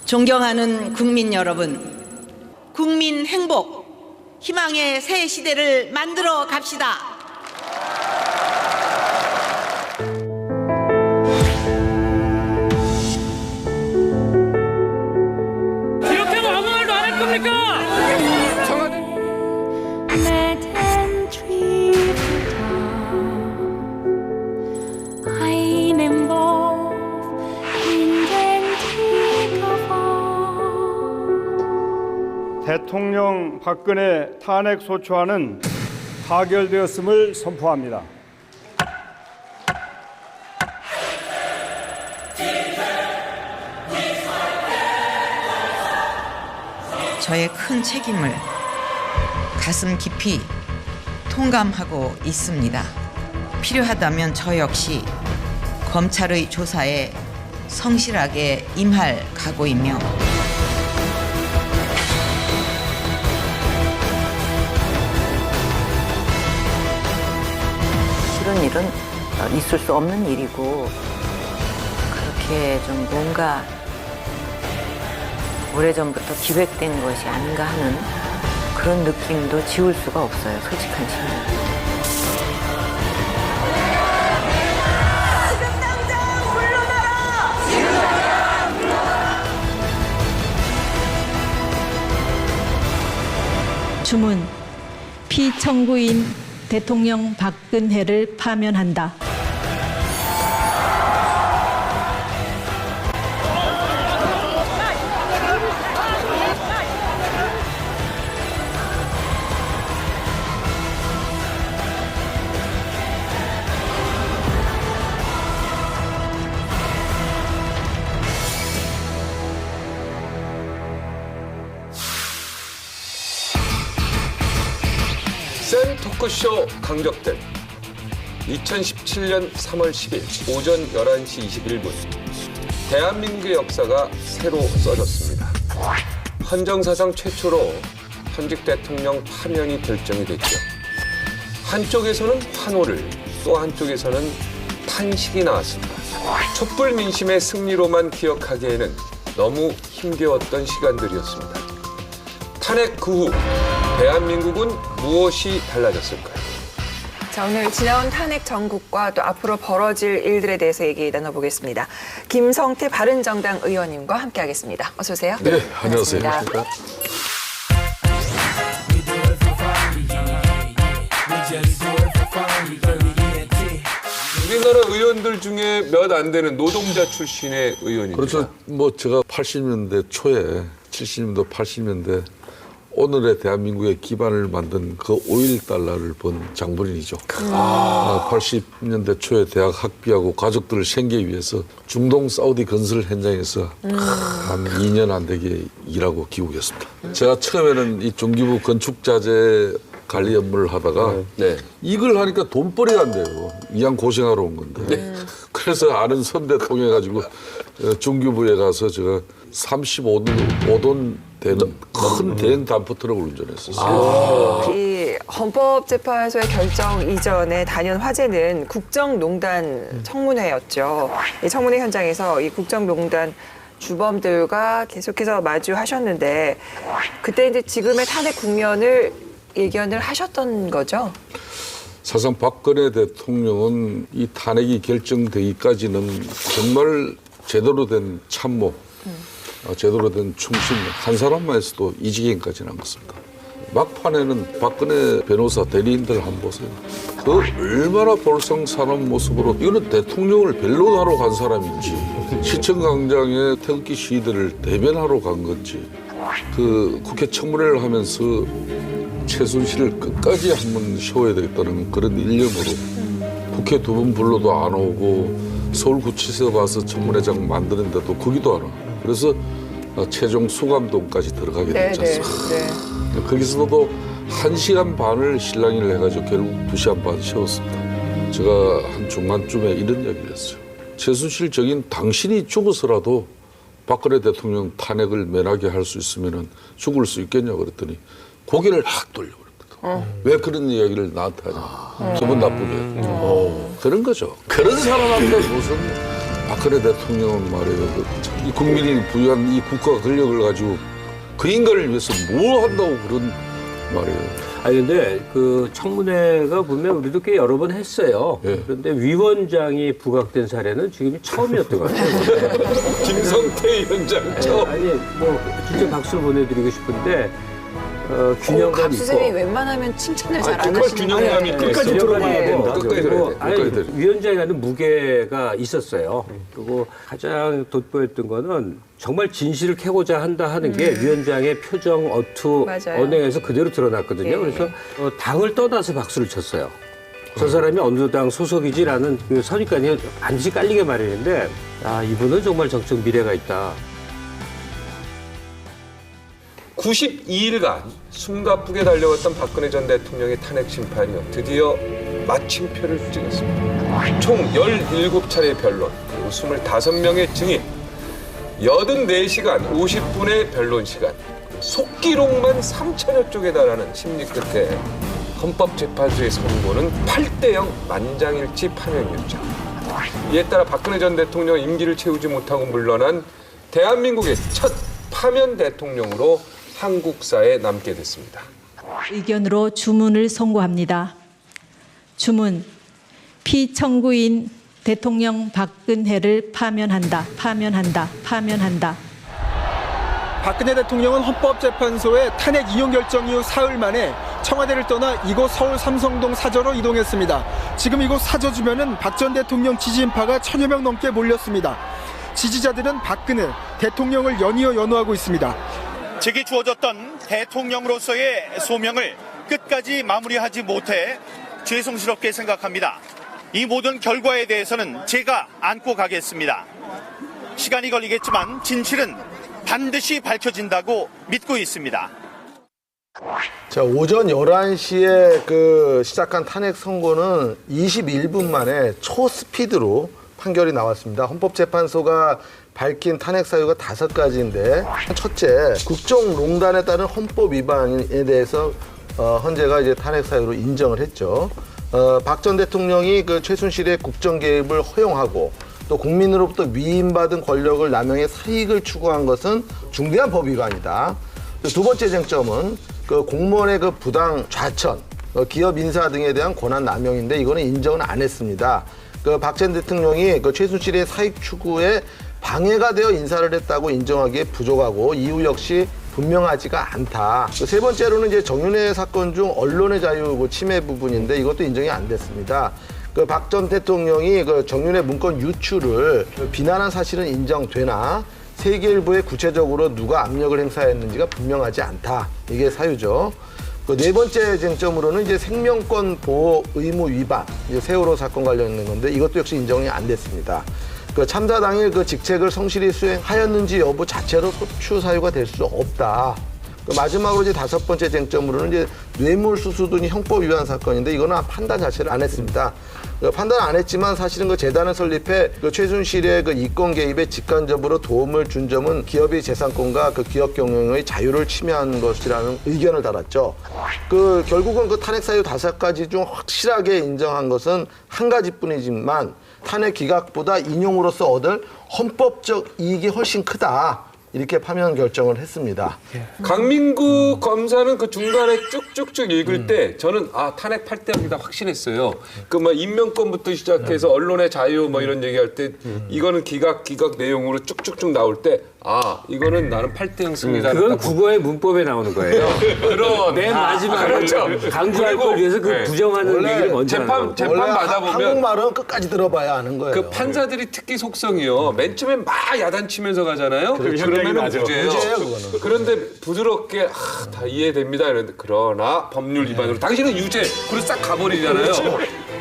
존경하는 국민 여러분, 국민 행복, 희망의 새 시대를 만들어 갑시다. 이렇게 아무 말도 안 할 겁니까? 대통령 박근혜 탄핵 소추안은 타결되었음을 선포합니다. 저의 큰 책임을 가슴 깊이 통감하고 있습니다. 필요하다면 저 역시 검찰의 조사에 성실하게 임할 각오이며 이런 일은 있을 수 없는 일이고 그렇게 좀 뭔가 오래전부터 기획된 것이 아닌가 하는 그런 느낌도 지울 수가 없어요. 솔직한 심리. 지금 당장 물러나라! 주문, 피청구인 대통령 박근혜를 파면한다. 센 토크쇼 강적들 2017년 3월 10일 오전 11시 21분 대한민국의 역사가 새로 써졌습니다. 헌정사상 최초로 현직 대통령 파면이 결정이 됐죠. 한쪽에서는 환호를 또 한쪽에서는 탄식이 나왔습니다. 촛불 민심의 승리로만 기억하기에는 너무 힘겨웠던 시간들이었습니다. 탄핵 그 후 대한민국은 무엇이 달라졌을까요? 자, 오늘 지나온 탄핵 정국과 또 앞으로 벌어질 일들에 대해서 얘기 나눠보겠습니다. 김성태 바른정당 의원님과 함께하겠습니다. 어서 오세요. 네, 안녕하세요. 반갑습니다. 우리나라 의원들 중에 몇 안 되는 노동자 출신의 의원입니다. 그렇죠. 뭐 제가 80년대 초에 70년대, 80년대 오늘의 대한민국의 기반을 만든 그 5.1달러를 번 장본인이죠. 80년대 초에 대학 학비하고 가족들을 생계하기 위해서 중동 사우디 건설 현장에서 한 2년 안 되게 일하고 귀국했습니다. 제가 처음에는 이 종기부 건축자재 관리 업무를 하다가 이걸 하니까 돈벌이가 안 돼요. 이왕 고생하러 온 건데. 그래서 아는 선배 통해가지고 중기부에 가서 제가 35돈 되는 큰 대형 단포트럭을 운전했었어요. 이 헌법재판소의 결정 이전에 단연 화제는 국정농단 청문회였죠. 이 청문회 현장에서 이 국정농단 주범들과 계속해서 마주하셨는데 그때 이제 지금의 탄핵 국면을 예견을 하셨던 거죠? 사실상 박근혜 대통령은 이 탄핵이 결정되기까지는 정말 제대로 된 참모, 제대로 된 충신 한 사람만 해서도 이 지경까지는 안 갔습니다. 막판에는 박근혜 변호사 대리인들 한번 보세요. 그 얼마나 볼썽사나운 모습으로 이거는 대통령을 변론하러 간 사람인지 시청광장에 태극기 시위대를 대변하러 간 건지 그 국회 청문회를 하면서 최순실을 끝까지 한번 세워야 되겠다는 그런 일념으로 국회 두 번 불러도 안 오고 서울구치소 가서 청문회장 만드는데도 거기도 안 와. 그래서 최종 수감동까지 들어가게 됐지 않습니까? 거기서도 1시간 반을 실랑이를 해가지고 결국 2시간 반 세웠습니다. 제가 한 중간쯤에 이런 이야기를 했어요. 최순실 적인 당신이 죽어서라도 박근혜 대통령 탄핵을 면하게 할 수 있으면 죽을 수 있겠냐 그랬더니 고개를 확 돌려버립니다. 왜 그런 이야기를 나한테 하냐. 기분 나쁘게. 그런 거죠. 그런 사람한테 무슨 박근혜 박근혜 대통령은 말이에요. 이 국민이 부여한 이 국가 권력을 가지고 그 인간을 위해서 뭘 한다고 그런 말이에요. 아니 근데 그 청문회가 보면 우리도 꽤 여러 번 했어요. 예. 그런데 위원장이 부각된 사례는 지금이 처음이었던 것 같아요. 김성태 위원장 처음. 아니 뭐 진짜 박수를 보내드리고 싶은데 균형감 박 수생이 있고. 웬만하면 칭찬을 잘 안 정말 하시는 균형감 있고 끝까지 들어봐야 된다. 끝까지 들어야 돼. 아니, 끝까지 들어야 돼. 위원장이 하는 무게가 있었어요. 그리고 가장 돋보였던 거는 정말 진실을 캐고자 한다 하는 게 위원장의 표정, 어투, 맞아요. 언행에서 그대로 드러났거든요. 예. 그래서 당을 떠나서 박수를 쳤어요. 저 사람이 어느 당 소속이지라는 그 선입관이 반드시 깔리게 마련인데 이분은 정말 정책 미래가 있다. 92일간 숨가쁘게 달려왔던 박근혜 전 대통령의 탄핵 심판이요. 드디어 마침표를 찍었습니다. 총 17차례의 변론, 그리고 25명의 증인, 84시간 50분의 변론 시간, 속기록만 3천여 쪽에 달하는 심리 끝에 헌법재판소의 선고는 8대0 만장일치 파면 유죄. 이에 따라 박근혜 전 대통령 임기를 채우지 못하고 물러난 대한민국의 첫 파면 대통령으로 한국사에 남게 됐습니다. 의견으로 주문을 선고합니다. 주문. 피청구인 대통령 박근혜를 파면한다. 박근혜 대통령은 헌법재판소의 탄핵 이용 결정 이후 사흘 만에 청와대를 떠나 이곳 서울 삼성동 사저로 이동했습니다. 지금 이곳 사저 주변은 박 전 대통령 지지인파가 1000여 명 넘게 몰렸습니다. 지지자들은 박근혜 대통령을 연이어 연호하고 있습니다. 제게 주어졌던 대통령으로서의 소명을 끝까지 마무리하지 못해 죄송스럽게 생각합니다. 이 모든 결과에 대해서는 제가 안고 가겠습니다. 시간이 걸리겠지만 진실은 반드시 밝혀진다고 믿고 있습니다. 자, 오전 11시에 시작한 탄핵 선고는 21분 만에 초스피드로 판결이 나왔습니다. 헌법재판소가 밝힌 탄핵 사유가 5가지인데, 첫째, 국정농단에 따른 헌법 위반에 대해서 헌재가 이제 탄핵 사유로 인정을 했죠. 박 전 대통령이 최순실의 국정 개입을 허용하고 또 국민으로부터 위임받은 권력을 남용해 사익을 추구한 것은 중대한 법 위반이다. 두 번째 쟁점은 공무원의 부당 좌천, 기업 인사 등에 대한 권한 남용인데 이거는 인정은 안 했습니다. 박 전 대통령이 최순실의 사익 추구에 방해가 되어 인사를 했다고 인정하기에 부족하고 이유 역시 분명하지가 않다. 세 번째로는 이제 정윤회 사건 중 언론의 자유 침해 부분인데 이것도 인정이 안 됐습니다. 박 전 대통령이 정윤회 문건 유출을 비난한 사실은 인정되나 세계일보에 구체적으로 누가 압력을 행사했는지가 분명하지 않다. 이게 사유죠. 네 번째 쟁점으로는 이제 생명권 보호 의무 위반, 이제 세월호 사건 관련된 건데 이것도 역시 인정이 안 됐습니다. 참사 당일 직책을 성실히 수행하였는지 여부 자체로 소추 사유가 될 수 없다. 마지막으로 이제 5번째 쟁점으로는 이제 뇌물수수 등이 형법 위반 사건인데 이거는 판단 자체를 안 했습니다. 판단 안 했지만 사실은 재단을 설립해 최순실의 이권 개입에 직간접으로 도움을 준 점은 기업의 재산권과 기업 경영의 자유를 침해한 것이라는 의견을 달았죠. 결국은 탄핵 사유 5가지 중 확실하게 인정한 것은 한 가지뿐이지만 탄핵 기각보다 인용으로서 얻을 헌법적 이익이 훨씬 크다. 이렇게 파면 결정을 했습니다. 강민구 검사는 중간에 쭉쭉쭉 읽을 때 저는 탄핵 8대0이다 확신했어요. 인명권부터 시작해서 언론의 자유 이런 얘기할 때 이거는 기각 내용으로 쭉쭉쭉 나올 때 이거는 나는 8대0 승리다. 그건 국어의 문법에 나오는 거예요. 그런 맨 마지막에 그렇죠. 강조할 걸 위해서 부정하는 얘기를 먼저 하는 재판 받아보면 한국말은 끝까지 들어봐야 하는 거예요. 판사들이 특기 속성이요. 맨 처음에 막 야단치면서 가잖아요. 그러면 무죄예요. 그거는. 그런데 부드럽게 다 이해됩니다. 이런데 그러나 법률 위반으로 당신은 유죄. 그리고 싹 가버리잖아요.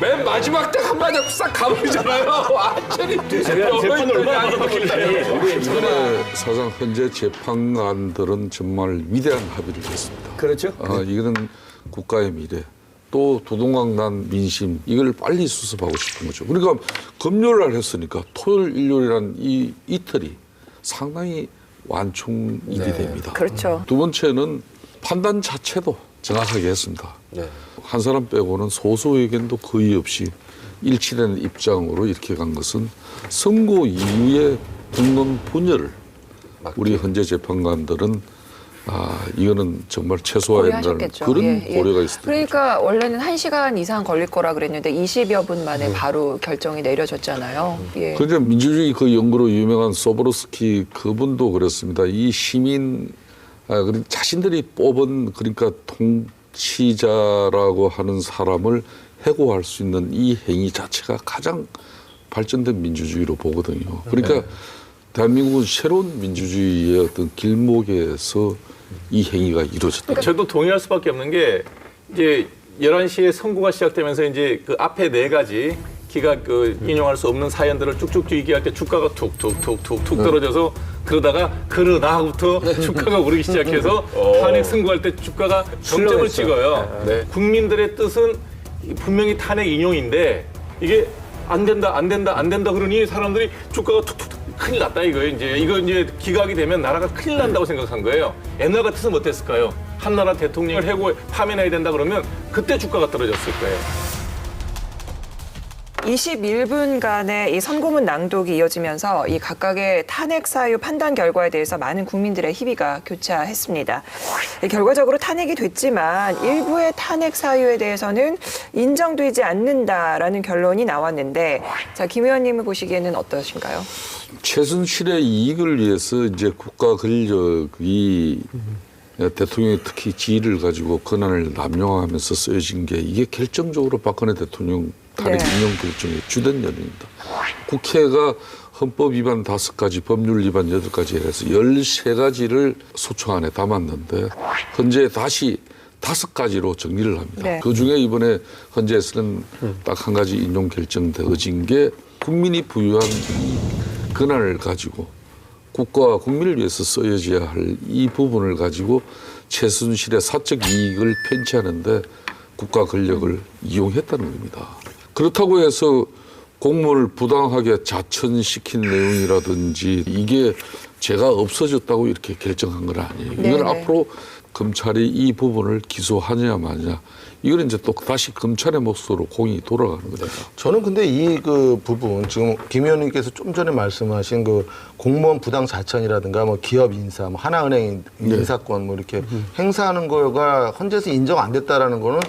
맨 마지막 딱 한마디 하고 싹 가버리잖아요. 완전히 재판 얼마나 이번에 사상 현재 재판관들은 정말 위대한 합의를 했습니다. 그렇죠. 이거는 국가의 미래, 또 도동강난 민심, 이걸 빨리 수습하고 싶은 거죠. 그러니까 금요일 날 했으니까 토요일, 일요일이란 이 이틀이 상당히 완충일이 됩니다. 그렇죠. 두 번째는 판단 자체도 정확하게 했습니다. 한 사람 빼고는 소수 의견도 거의 없이 일치된 입장으로 이렇게 간 것은 선고 이후에 국론 분열을 우리 헌재 재판관들은 이거는 정말 최소화해야 한다는 그런 고려가 있었던 그러니까 원래는 1시간 이상 걸릴 거라 그랬는데 20여 분 만에 바로 결정이 내려졌잖아요. 그런데 민주주의 그 연구로 유명한 소브로스키 그분도 그랬습니다. 이 시민 자신들이 뽑은 그러니까 통치자라고 하는 사람을 해고할 수 있는 이 행위 자체가 가장 발전된 민주주의로 보거든요. 그러니까 대한민국은 새로운 민주주의의 어떤 길목에서 이 행위가 이루어졌다. 저도 동의할 수밖에 없는 게 이제 11시에 선고가 시작되면서 이제 그 앞에 4가지 기각 인용할 수 없는 사연들을 쭉쭉 얘기할 때 주가가 툭툭툭툭 떨어져서 그러다부터 주가가 오르기 시작해서 탄핵 선고할 때 주가가 정점을 찍어요. 국민들의 뜻은 분명히 탄핵 인용인데 이게 안 된다 그러니 사람들이 주가가 툭툭 큰일 났다 이거예요. 이거 이제 기각이 되면 나라가 큰일 난다고 생각한 거예요. 옛날 같았으면 어땠을까요? 한 나라 대통령을 해고 파면해야 된다 그러면 그때 주가가 떨어졌을 거예요. 21분간의 이 선고문 낭독이 이어지면서 이 각각의 탄핵 사유 판단 결과에 대해서 많은 국민들의 희비가 교차했습니다. 결과적으로 탄핵이 됐지만 일부의 탄핵 사유에 대해서는 인정되지 않는다라는 결론이 나왔는데, 자, 김 의원님을 보시기에는 어떠신가요? 최순실의 이익을 위해서 이제 국가 권력이 대통령이 특히 지위를 가지고 권한을 남용하면서 쓰여진 게 이게 결정적으로 박근혜 대통령 탄핵 인용 결정의 주된 연유입니다. 국회가 헌법 위반 5가지, 법률 위반 8가지 해서 13가지를 소추안에 담았는데 헌재에 다시 5가지로 정리를 합니다. 그중에 이번에 헌재에서는 딱 한 가지 인용 결정되어진 게 국민이 부여한 이 권한을 가지고 국가와 국민을 위해서 쓰여져야 할 이 부분을 가지고 최순실의 사적 이익을 편취하는데 국가 권력을 이용했다는 겁니다. 그렇다고 해서 공무원을 부당하게 자천시킨 내용이라든지 이게 죄가 없어졌다고 이렇게 결정한 건 아니에요. 이건 앞으로 검찰이 이 부분을 기소하냐 마냐 이건 이제 또 다시 검찰의 몫으로 공이 돌아가는 겁니다. 저는 근데 이 그 부분 지금 김 의원님께서 좀 전에 말씀하신 그 공무원 부당 자천이라든가 뭐 기업 인사, 뭐 하나은행 인사권 뭐 이렇게 행사하는 거가 헌재에서 인정 안 됐다라는 거는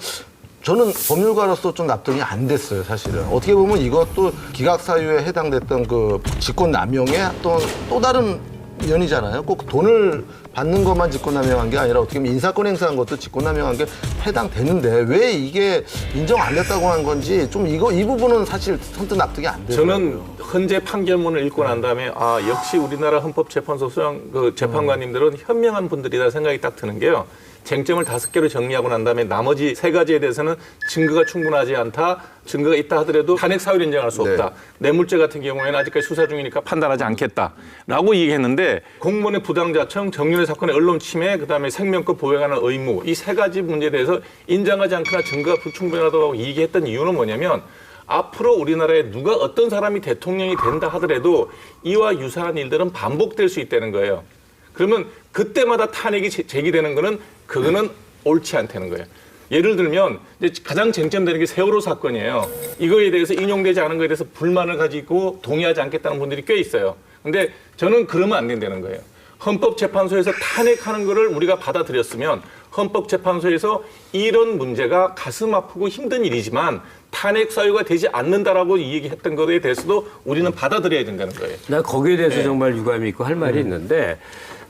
저는 법률가로서 좀 납득이 안 됐어요, 사실은. 어떻게 보면 이것도 기각 사유에 해당됐던 그 직권남용의 또 다른 면이잖아요. 꼭 돈을 받는 것만 직권남용한 게 아니라 어떻게 보면 인사권 행사한 것도 직권남용한 게 해당되는데 왜 이게 인정 안 됐다고 한 건지 좀 이 부분은 사실 선뜻 납득이 안 돼요. 저는 헌재 판결문을 읽고 난 다음에 역시 우리나라 헌법재판소 수장 재판관님들은 현명한 분들이다 생각이 딱 드는 게요. 쟁점을 5개로 정리하고 난 다음에 나머지 3가지에 대해서는 증거가 충분하지 않다. 증거가 있다 하더라도 탄핵 사유를 인정할 수 없다. 뇌물죄 같은 경우에는 아직까지 수사 중이니까 판단하지 않겠다라고 얘기했는데 공무원의 부당자청, 정윤회 사건의 언론 침해, 그다음에 생명권 보호하는 의무 이 3가지 문제에 대해서 인정하지 않거나 증거가 불충분하다고 얘기했던 이유는 뭐냐면 앞으로 우리나라에 누가 어떤 사람이 대통령이 된다 하더라도 이와 유사한 일들은 반복될 수 있다는 거예요. 그러면 그때마다 탄핵이 제기되는 거는 그거는 옳지 않다는 거예요. 예를 들면 이제 가장 쟁점되는 게 세월호 사건이에요. 이거에 대해서 인용되지 않은 거에 대해서 불만을 가지고 동의하지 않겠다는 분들이 꽤 있어요. 근데 저는 그러면 안 된다는 거예요. 헌법재판소에서 탄핵하는 거를 우리가 받아들였으면 헌법재판소에서 이런 문제가 가슴 아프고 힘든 일이지만 탄핵 사유가 되지 않는다라고 얘기했던 것에 대해서도 우리는 받아들여야 된다는 거예요. 난 거기에 대해서 정말 유감이 있고 할 말이 있는데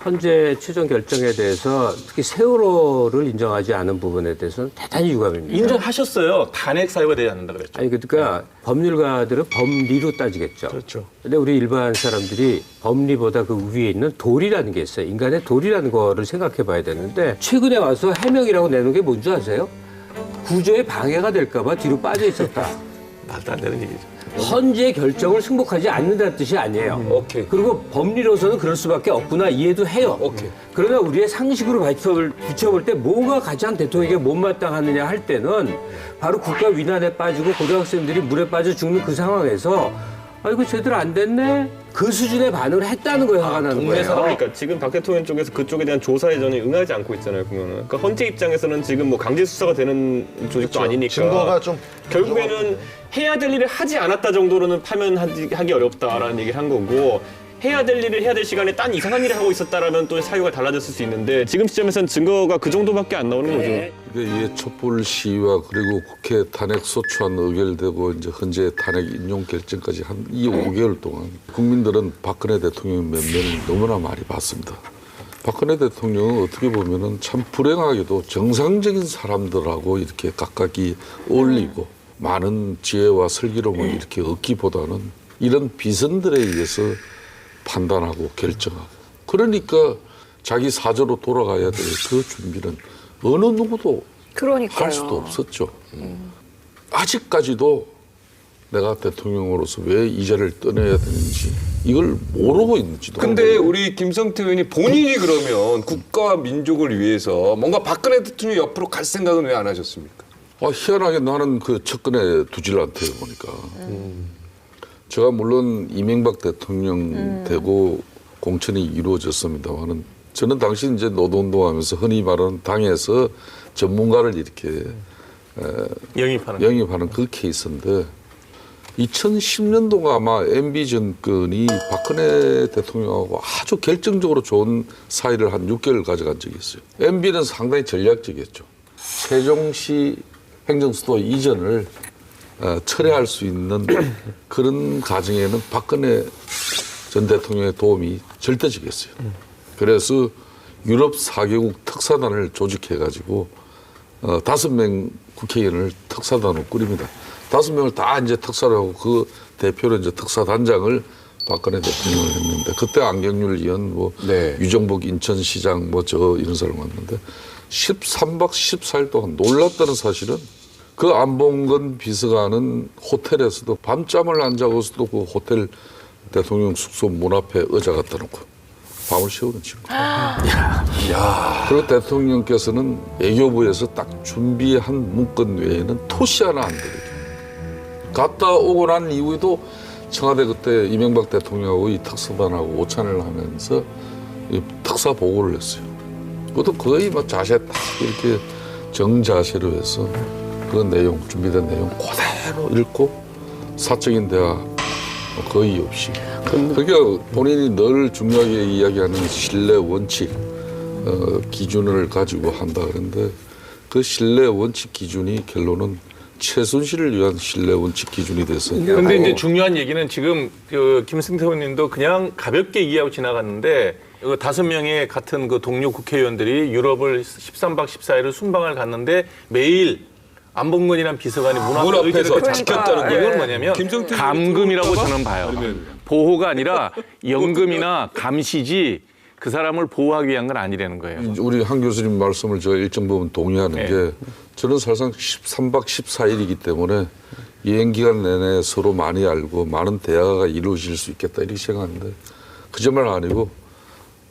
헌재 최종 결정에 대해서 특히 세월호를 인정하지 않은 부분에 대해서는 대단히 유감입니다. 인정하셨어요. 탄핵 사유가 되지 않는다 그랬죠. 아니 그러니까 법률가들은 법리로 따지겠죠. 그렇죠. 근데 우리 일반 사람들이 법리보다 그 위에 있는 도리라는 게 있어요. 인간의 도리라는 거를 생각해 봐야 되는데 최근에 와서 해명이라고 내놓은 게 뭔지 아세요? 구조에 방해가 될까 봐 뒤로 빠져 있었다. 말도 안 되는 얘기죠. 헌재 결정을 승복하지 않는다는 뜻이 아니에요. 오케이. 그리고 법리로서는 그럴 수밖에 없구나 이해도 해요. 오케이. 그러나 우리의 상식으로 비춰볼 때 뭐가 가장 대통령에게 못마땅하느냐 할 때는 바로 국가 위난에 빠지고 고등학생들이 물에 빠져 죽는 그 상황에서 아 이거 제대로 안 됐네. 그 수준의 반응을 했다는 거에 화가 나는 동네 거예요. 사람이니까 지금 박 대통령 쪽에서 그쪽에 대한 조사에 전혀 응하지 않고 있잖아요. 보면은. 그러니까 헌재 입장에서는 지금 뭐 강제 수사가 되는 조직도 그렇죠. 아니니까 증거가 좀 결국에는 해야 될 일을 하지 않았다 정도로는 파면하기 어렵다라는 얘기를 한 거고. 해야 될 일을 해야 될 시간에 딴 이상한 일을 하고 있었다라면 또 사유가 달라졌을 수 있는데 지금 시점에서는 증거가 그 정도밖에 안 나오는 거죠. 이게 촛불 시위와 그리고 국회 탄핵 소추안 의결되고 이제 헌재 탄핵 인용 결정까지 한 이 5개월 동안 국민들은 박근혜 대통령 면면을 너무나 많이 봤습니다. 박근혜 대통령은 어떻게 보면은 참 불행하게도 정상적인 사람들하고 이렇게 각각이 어울리고 많은 지혜와 슬기로움을 이렇게 얻기보다는 이런 비선들에 의해서 판단하고 결정하고 그러니까 자기 사저로 돌아가야 될 그 준비는 어느 누구도 그러니까요. 할 수도 없었죠. 아직까지도 내가 대통령으로서 왜 이 자리를 떠나야 되는지 이걸 모르고 있는지도. 근데 우리 김성태 의원이 본인이 그러면 국가와 민족을 위해서 뭔가 박근혜 대통령 옆으로 갈 생각은 왜 안 하셨습니까? 희한하게 나는 그 측근에 두질 않대요 보니까. 제가 물론 이명박 대통령 되고 공천이 이루어졌습니다만은 저는 당시 이제 노동운동하면서 흔히 말하는 당에서 전문가를 이렇게 영입하는 그 케이스인데 2010년도가 아마 MB 정권이 박근혜 대통령하고 아주 결정적으로 좋은 사이를 한 6개월 가져간 적이 있어요. MB는 상당히 전략적이었죠. 세종시 행정수도 이전을 철회할 수 있는 그런 과정에는 박근혜 전 대통령의 도움이 절대적이었어요. 그래서 유럽 4개국 특사단을 조직해가지고 5명 국회의원을 특사단으로 꾸립니다. 5명을 다 이제 특사로 하고 그 대표로 이제 특사단장을 박근혜 대통령을 했는데 그때 안경률 의원, 유정복 인천시장 이런 사람 왔는데 13박 14일 동안 놀랍다는 사실은 그 안봉근 비서관은 호텔에서도 밤잠을 안 자고서도 그 호텔 대통령 숙소 문 앞에 의자 갖다 놓고 밤을 새우는 친구. 그리고 대통령께서는 외교부에서 딱 준비한 문건 외에는 토시 하나 안 들어요. 갔다 오고 난 이후에도 청와대 그때 이명박 대통령하고 이 특사단하고 오찬을 하면서 이 특사 보고를 했어요. 그것도 거의 막 자세 딱 이렇게 정자세로 해서 그 내용, 준비된 내용 그대로 읽고 사적인 대화 거의 없이. 그러니까 본인이 늘 중요하게 이야기하는 신뢰 원칙 기준을 가지고 한다 그러는데 그 신뢰 원칙 기준이 결론은 최순실을 위한 신뢰 원칙 기준이 돼서. 그런데 이제 중요한 얘기는 지금 그 김승태 의원님도 그냥 가볍게 이해하고 지나갔는데 그 5명의 같은 그 동료 국회의원들이 유럽을 13박 14일을 순방을 갔는데 매일 안봉근이란 비서관이 문 앞에서 지켰다는 거예요. 이건 뭐냐면 감금이라고 저는 봐요. 보호가 아니라 연금이나 감시지 그 사람을 보호하기 위한 건 아니라는 거예요. 우리 한 교수님 말씀을 제가 일정 부분 동의하는 게 저는 사실상 13박 14일이기 때문에 여행 기간 내내 서로 많이 알고 많은 대화가 이루어질 수 있겠다 이렇게 생각하는데 그 정말 아니고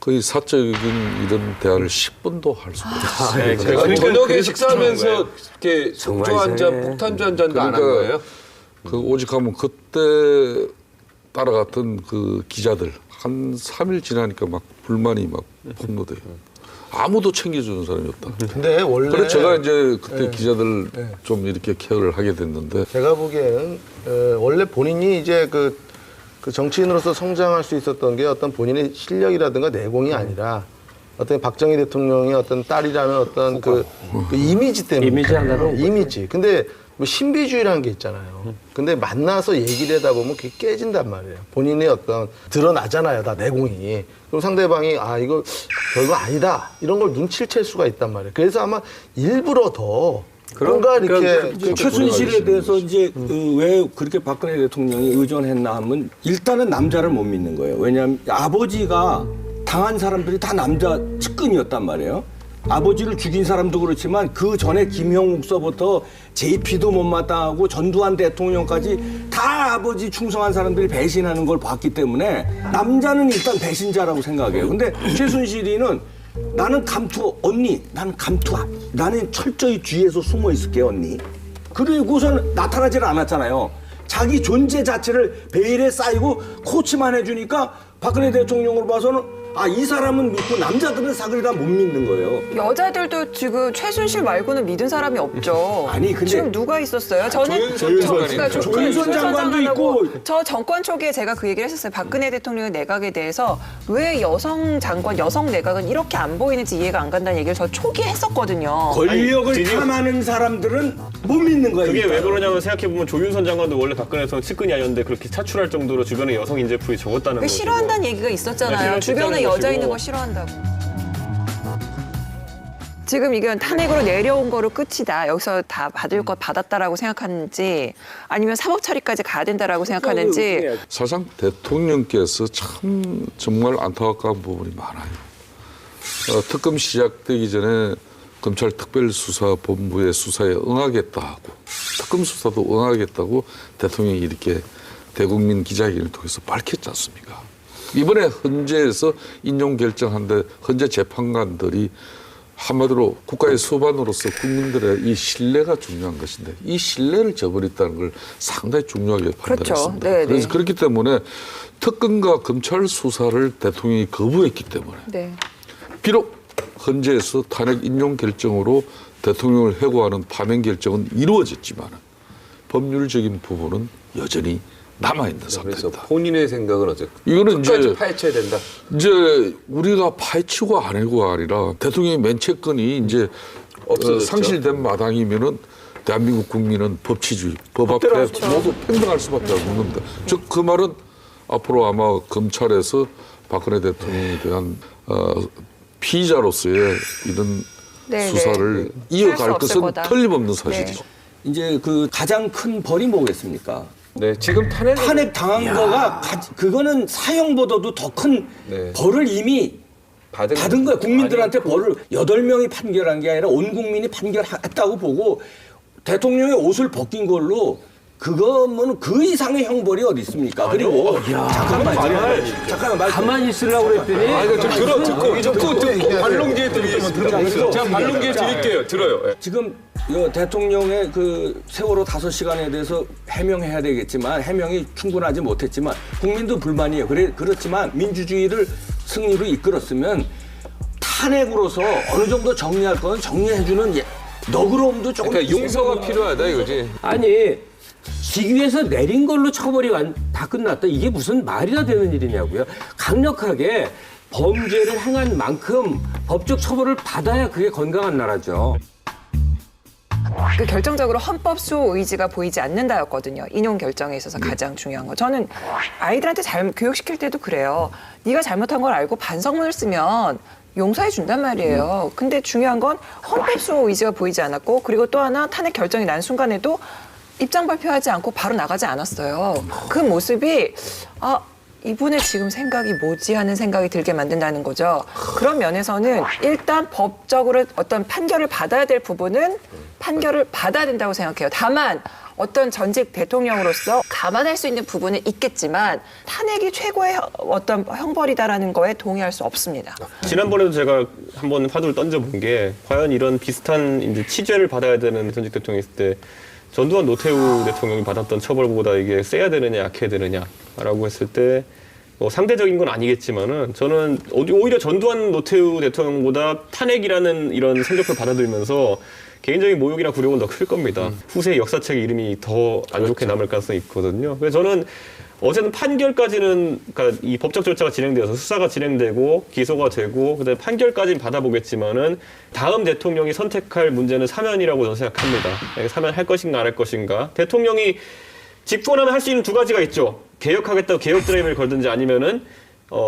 거의 사적인 이런 대화를 10분도 할 수가 없어요. 제가 저녁에 식사하면서 이렇게 속주 한 잔, 폭탄주 한 잔도 안 한 거예요? 그 오직하면 그때 따라갔던 그 기자들 한 3일 지나니까 막 불만이 막 폭로돼요. 아무도 챙겨주는 사람이 없다. 근데 원래 그래서 제가 이제 그때 기자들 좀 이렇게 케어를 하게 됐는데 제가 보기에는 원래 본인이 이제 그 정치인으로서 성장할 수 있었던 게 어떤 본인의 실력이라든가 내공이 아니라 어떤 박정희 대통령의 어떤 딸이라는 어떤 그 이미지 때문에. 이미지 하나로. 이미지. 근데 뭐 신비주의라는 게 있잖아요. 근데 만나서 얘기를 하다 보면 그게 깨진단 말이에요. 본인의 어떤 드러나잖아요. 다 내공이. 그럼 상대방이 이거 별거 아니다. 이런 걸 눈치를 챌 수가 있단 말이에요. 그래서 아마 일부러 더 뭔가 이렇게 최순실에 대해서 이제 왜 그렇게 박근혜 대통령이 의존했나 하면 일단은 남자를 못 믿는 거예요. 왜냐하면 아버지가 당한 사람들이 다 남자 측근이었단 말이에요. 아버지를 죽인 사람도 그렇지만 그 전에 김형욱서부터 JP도 못마땅하고 전두환 대통령까지 다 아버지 충성한 사람들이 배신하는 걸 봤기 때문에 남자는 일단 배신자라고 생각해요. 근데 최순실이는 나는 감투 언니, 나는 감투 나는 철저히 뒤에서 숨어 있을게 언니. 그리고선 나타나질 않았잖아요. 자기 존재 자체를 베일에 쌓이고 코치만 해주니까 박근혜 대통령으로 봐서는 이 사람은 믿고 남자들은 사그리 다 못 믿는 거예요. 여자들도 지금 최순실 말고는 믿은 사람이 없죠. 아니, 근데 지금 누가 있었어요? 저는 조윤선 장관도 있고 저 정권 초기에 제가 그 얘기를 했었어요. 박근혜 대통령의 내각에 대해서 왜 여성 장관, 여성 내각은 이렇게 안 보이는지 이해가 안 간다는 얘기를 저 초기에 했었거든요. 권력을 탐하는 사람들은 못 믿는 거예요. 그게 일단. 왜 그러냐면 생각해보면 조윤선 장관도 원래 박근혜 대통령 측근이 아니었는데 그렇게 차출할 정도로 주변에 여성 인재풀이 적었다는 거죠. 싫어한다는 얘기가 있었잖아요. 네, 주변에 여자 있는 거 싫어한다고. 지금 이건 탄핵으로 내려온 거로 끝이다. 여기서 다 받을 것 받았다라고 생각하는지 아니면 사법 처리까지 가야 된다라고 생각하는지. 사실상 대통령께서 참 정말 안타까운 부분이 많아요. 특검 시작되기 전에 검찰 특별수사본부의 수사에 응하겠다 하고 특검 수사도 응하겠다고 대통령이 이렇게 대국민 기자회견을 통해서 밝혔지 않습니까? 이번에 헌재에서 인용 결정한데 헌재 재판관들이 한마디로 국가의 수반으로서 국민들의 이 신뢰가 중요한 것인데 이 신뢰를 저버렸다는 걸 상당히 중요하게 판단했습니다. 그렇죠. 그래서 그렇기 때문에 특검과 검찰 수사를 대통령이 거부했기 때문에 비록 헌재에서 탄핵 인용 결정으로 대통령을 해고하는 파면 결정은 이루어졌지만 법률적인 부분은 여전히 남아있는 상태입니다. 그래서 본인의 생각은 어쨌든 이거는 끝까지 파헤쳐야 된다. 이제 우리가 파헤치고 안 해고가 아니라 대통령의 면책권이 이제 상실된 마당이면은 대한민국 국민은 법치주의, 법 앞에 모두 평등할 수밖에 없는 겁니다. 즉 그 말은 앞으로 아마 검찰에서 박근혜 대통령에 대한 피의자로서의 이런 수사를 이어갈 것은 틀림없는 사실이죠. 이제 그 가장 큰 벌이 뭐겠습니까? 네, 지금 탄핵 당한 거가 그거는 사형보다도 더 큰 벌을 이미 받은 거예요. 국민들한테 벌을 8명이 판결한 게 아니라 온 국민이 판결했다고 보고 대통령의 옷을 벗긴 걸로 그거면 그 이상의 형벌이 어디 있습니까? 그리고 잠깐만 가만히 있으려고 그랬더니 듣고 반론기에 드릴게요. 제가 반론기에 드릴게요. 들어요. 지금 대통령의 그 세월호 5시간에 대해서 해명해야 되겠지만 해명이 충분하지 못했지만 국민도 불만이에요. 그렇지만 민주주의를 승리로 이끌었으면 탄핵으로서 어느 정도 정리할 건 정리해주는 너그러움도 조금 그러니까 용서가 필요하다 이거지. 아니 직위에서 내린 걸로 처벌이 다 끝났다. 이게 무슨 말이나 되는 일이냐고요. 강력하게 범죄를 행한 만큼 법적 처벌을 받아야 그게 건강한 나라죠. 그 결정적으로 헌법 수호 의지가 보이지 않는다였거든요. 인용 결정에 있어서 가장 중요한 거. 저는 아이들한테 잘 교육시킬 때도 그래요. 네가 잘못한 걸 알고 반성문을 쓰면 용서해 준단 말이에요. 근데 중요한 건 헌법 수호 의지가 보이지 않았고 그리고 또 하나 탄핵 결정이 난 순간에도 입장 발표하지 않고 바로 나가지 않았어요. 그 모습이 이분의 지금 생각이 뭐지 하는 생각이 들게 만든다는 거죠. 그런 면에서는 일단 법적으로 어떤 판결을 받아야 될 부분은 판결을 받아야 된다고 생각해요. 다만 어떤 전직 대통령으로서 감안할 수 있는 부분은 있겠지만 탄핵이 최고의 어떤 형벌이다라는 거에 동의할 수 없습니다. 지난번에도 제가 한번 화두를 던져본 게 과연 이런 비슷한 이제 치죄를 받아야 되는 전직 대통령이 있을 때 전두환 노태우 대통령이 받았던 처벌보다 이게 세야 되느냐 약해야 되느냐라고 했을 때 상대적인 건 아니겠지만은 저는 오히려 전두환 노태우 대통령보다 탄핵이라는 이런 성적표를 받아들면서 개인적인 모욕이나 굴욕은 더 클 겁니다. 후세 역사책의 이름이 더 안 좋게 남을 가능성이 있거든요. 그래서 저는 어쨌든 판결까지는 그러니까 이 법적 절차가 진행되어서 수사가 진행되고 기소가 되고 그다음에 판결까지는 받아보겠지만은 다음 대통령이 선택할 문제는 사면이라고 저는 생각합니다. 사면할 것인가 안 할 것인가. 대통령이 집권하면 할 수 있는 두 가지가 있죠. 개혁하겠다고 개혁 드라이브를 걸든지 아니면은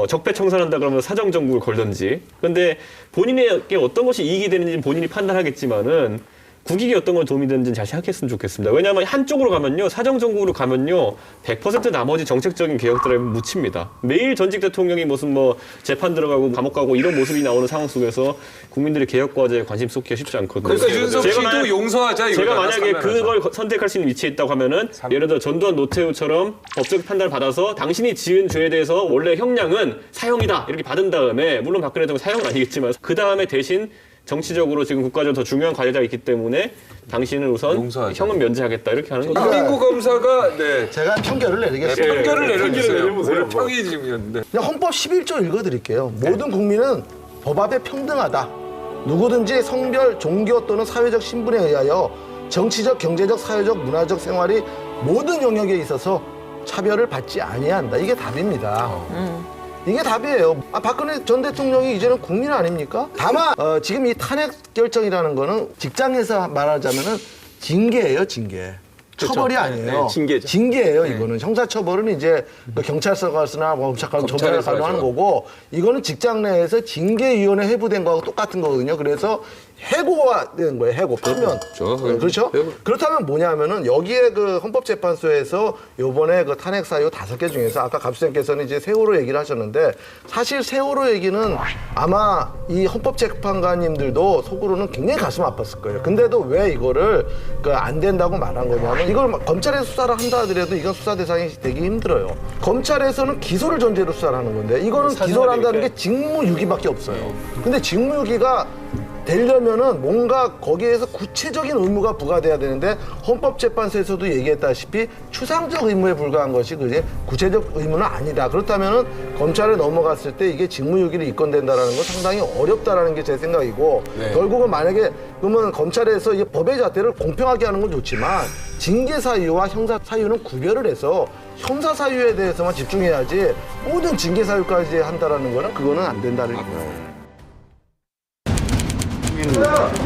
적폐 청산한다 그러면 사정 정국을 걸든지. 그런데 본인에게 어떤 것이 이익이 되는지는 본인이 판단하겠지만은 국익이 어떤 걸 도움이 되는지는 잘 생각했으면 좋겠습니다. 왜냐하면 한쪽으로 가면요, 사정정국으로 가면요, 100% 나머지 정책적인 개혁 드라이브 묻힙니다. 매일 전직 대통령이 무슨 재판 들어가고 감옥 가고 이런 모습이 나오는 상황 속에서 국민들이 개혁 과제에 관심 쏟기가 쉽지 않거든요. 그러니까 윤석 씨도 용서하자. 제가 만약에 그걸 선택할 수 있는 위치에 있다고 하면은 예를 들어 전두환 노태우처럼 법적 판단을 받아서 당신이 지은 죄에 대해서 원래 형량은 사형이다 이렇게 받은 다음에 물론 박근혜 대통령 사형은 아니겠지만 그 다음에 대신 정치적으로 지금 국가적으로 더 중요한 관리자가 있기 때문에 당신은 우선 형은 면제하겠다 이렇게 하는 거죠. 이민구 검사가 제가 판결을 내리겠습니다. 판결을 내려주세요. 오늘 평의중이었는데. 그냥 헌법 11조 읽어드릴게요. 모든 국민은 법 앞에 평등하다. 누구든지 성별, 종교 또는 사회적 신분에 의하여 정치적, 경제적, 사회적, 문화적 생활이 모든 영역에 있어서 차별을 받지 아니한다. 이게 답입니다. 이게 답이에요. 박근혜 전 대통령이 이제는 국민 아닙니까? 다만 지금 이 탄핵 결정이라는 거는 직장에서 말하자면은 징계예요, 징계. 처벌이 아니에요. 네, 징계죠. 징계예요, 이거는. 형사처벌은 이제 경찰서 가서나 검찰관 처벌을 가능한 거고, 이거는 직장 내에서 징계위원회 회부된 거하고 똑같은 거거든요. 그래서 해고가 되는 거예요, 해고. 파면. 그렇죠? 그렇다면 뭐냐면은 여기에 그 헌법재판소에서 요번에 그 탄핵 사유 5개 중에서 아까 갑수생께서는 이제 세월호 얘기를 하셨는데 사실 세월호 얘기는 아마 이 헌법재판관님들도 속으로는 굉장히 가슴 아팠을 거예요. 근데도 왜 이거를 그 안 된다고 말한 거냐면 이걸 검찰에서 수사를 한다 하더라도 이건 수사 대상이 되기 힘들어요. 검찰에서는 기소를 전제로 수사를 하는 건데 이거는 기소를 한다는 게 직무유기밖에 없어요. 근데 직무유기가 되려면은 뭔가 거기에서 구체적인 의무가 부과돼야 되는데 헌법재판소에서도 얘기했다시피 추상적 의무에 불과한 것이 그게 구체적 의무는 아니다. 그렇다면은 검찰에 넘어갔을 때 이게 직무유기를 입건된다라는 건 상당히 어렵다라는 게 제 생각이고 결국은 만약에 그러면 검찰에서 이 법의 잣대를 공평하게 하는 건 좋지만 징계 사유와 형사 사유는 구별을 해서 형사 사유에 대해서만 집중해야지 모든 징계 사유까지 한다라는 거는 그거는 안 된다는 거예요.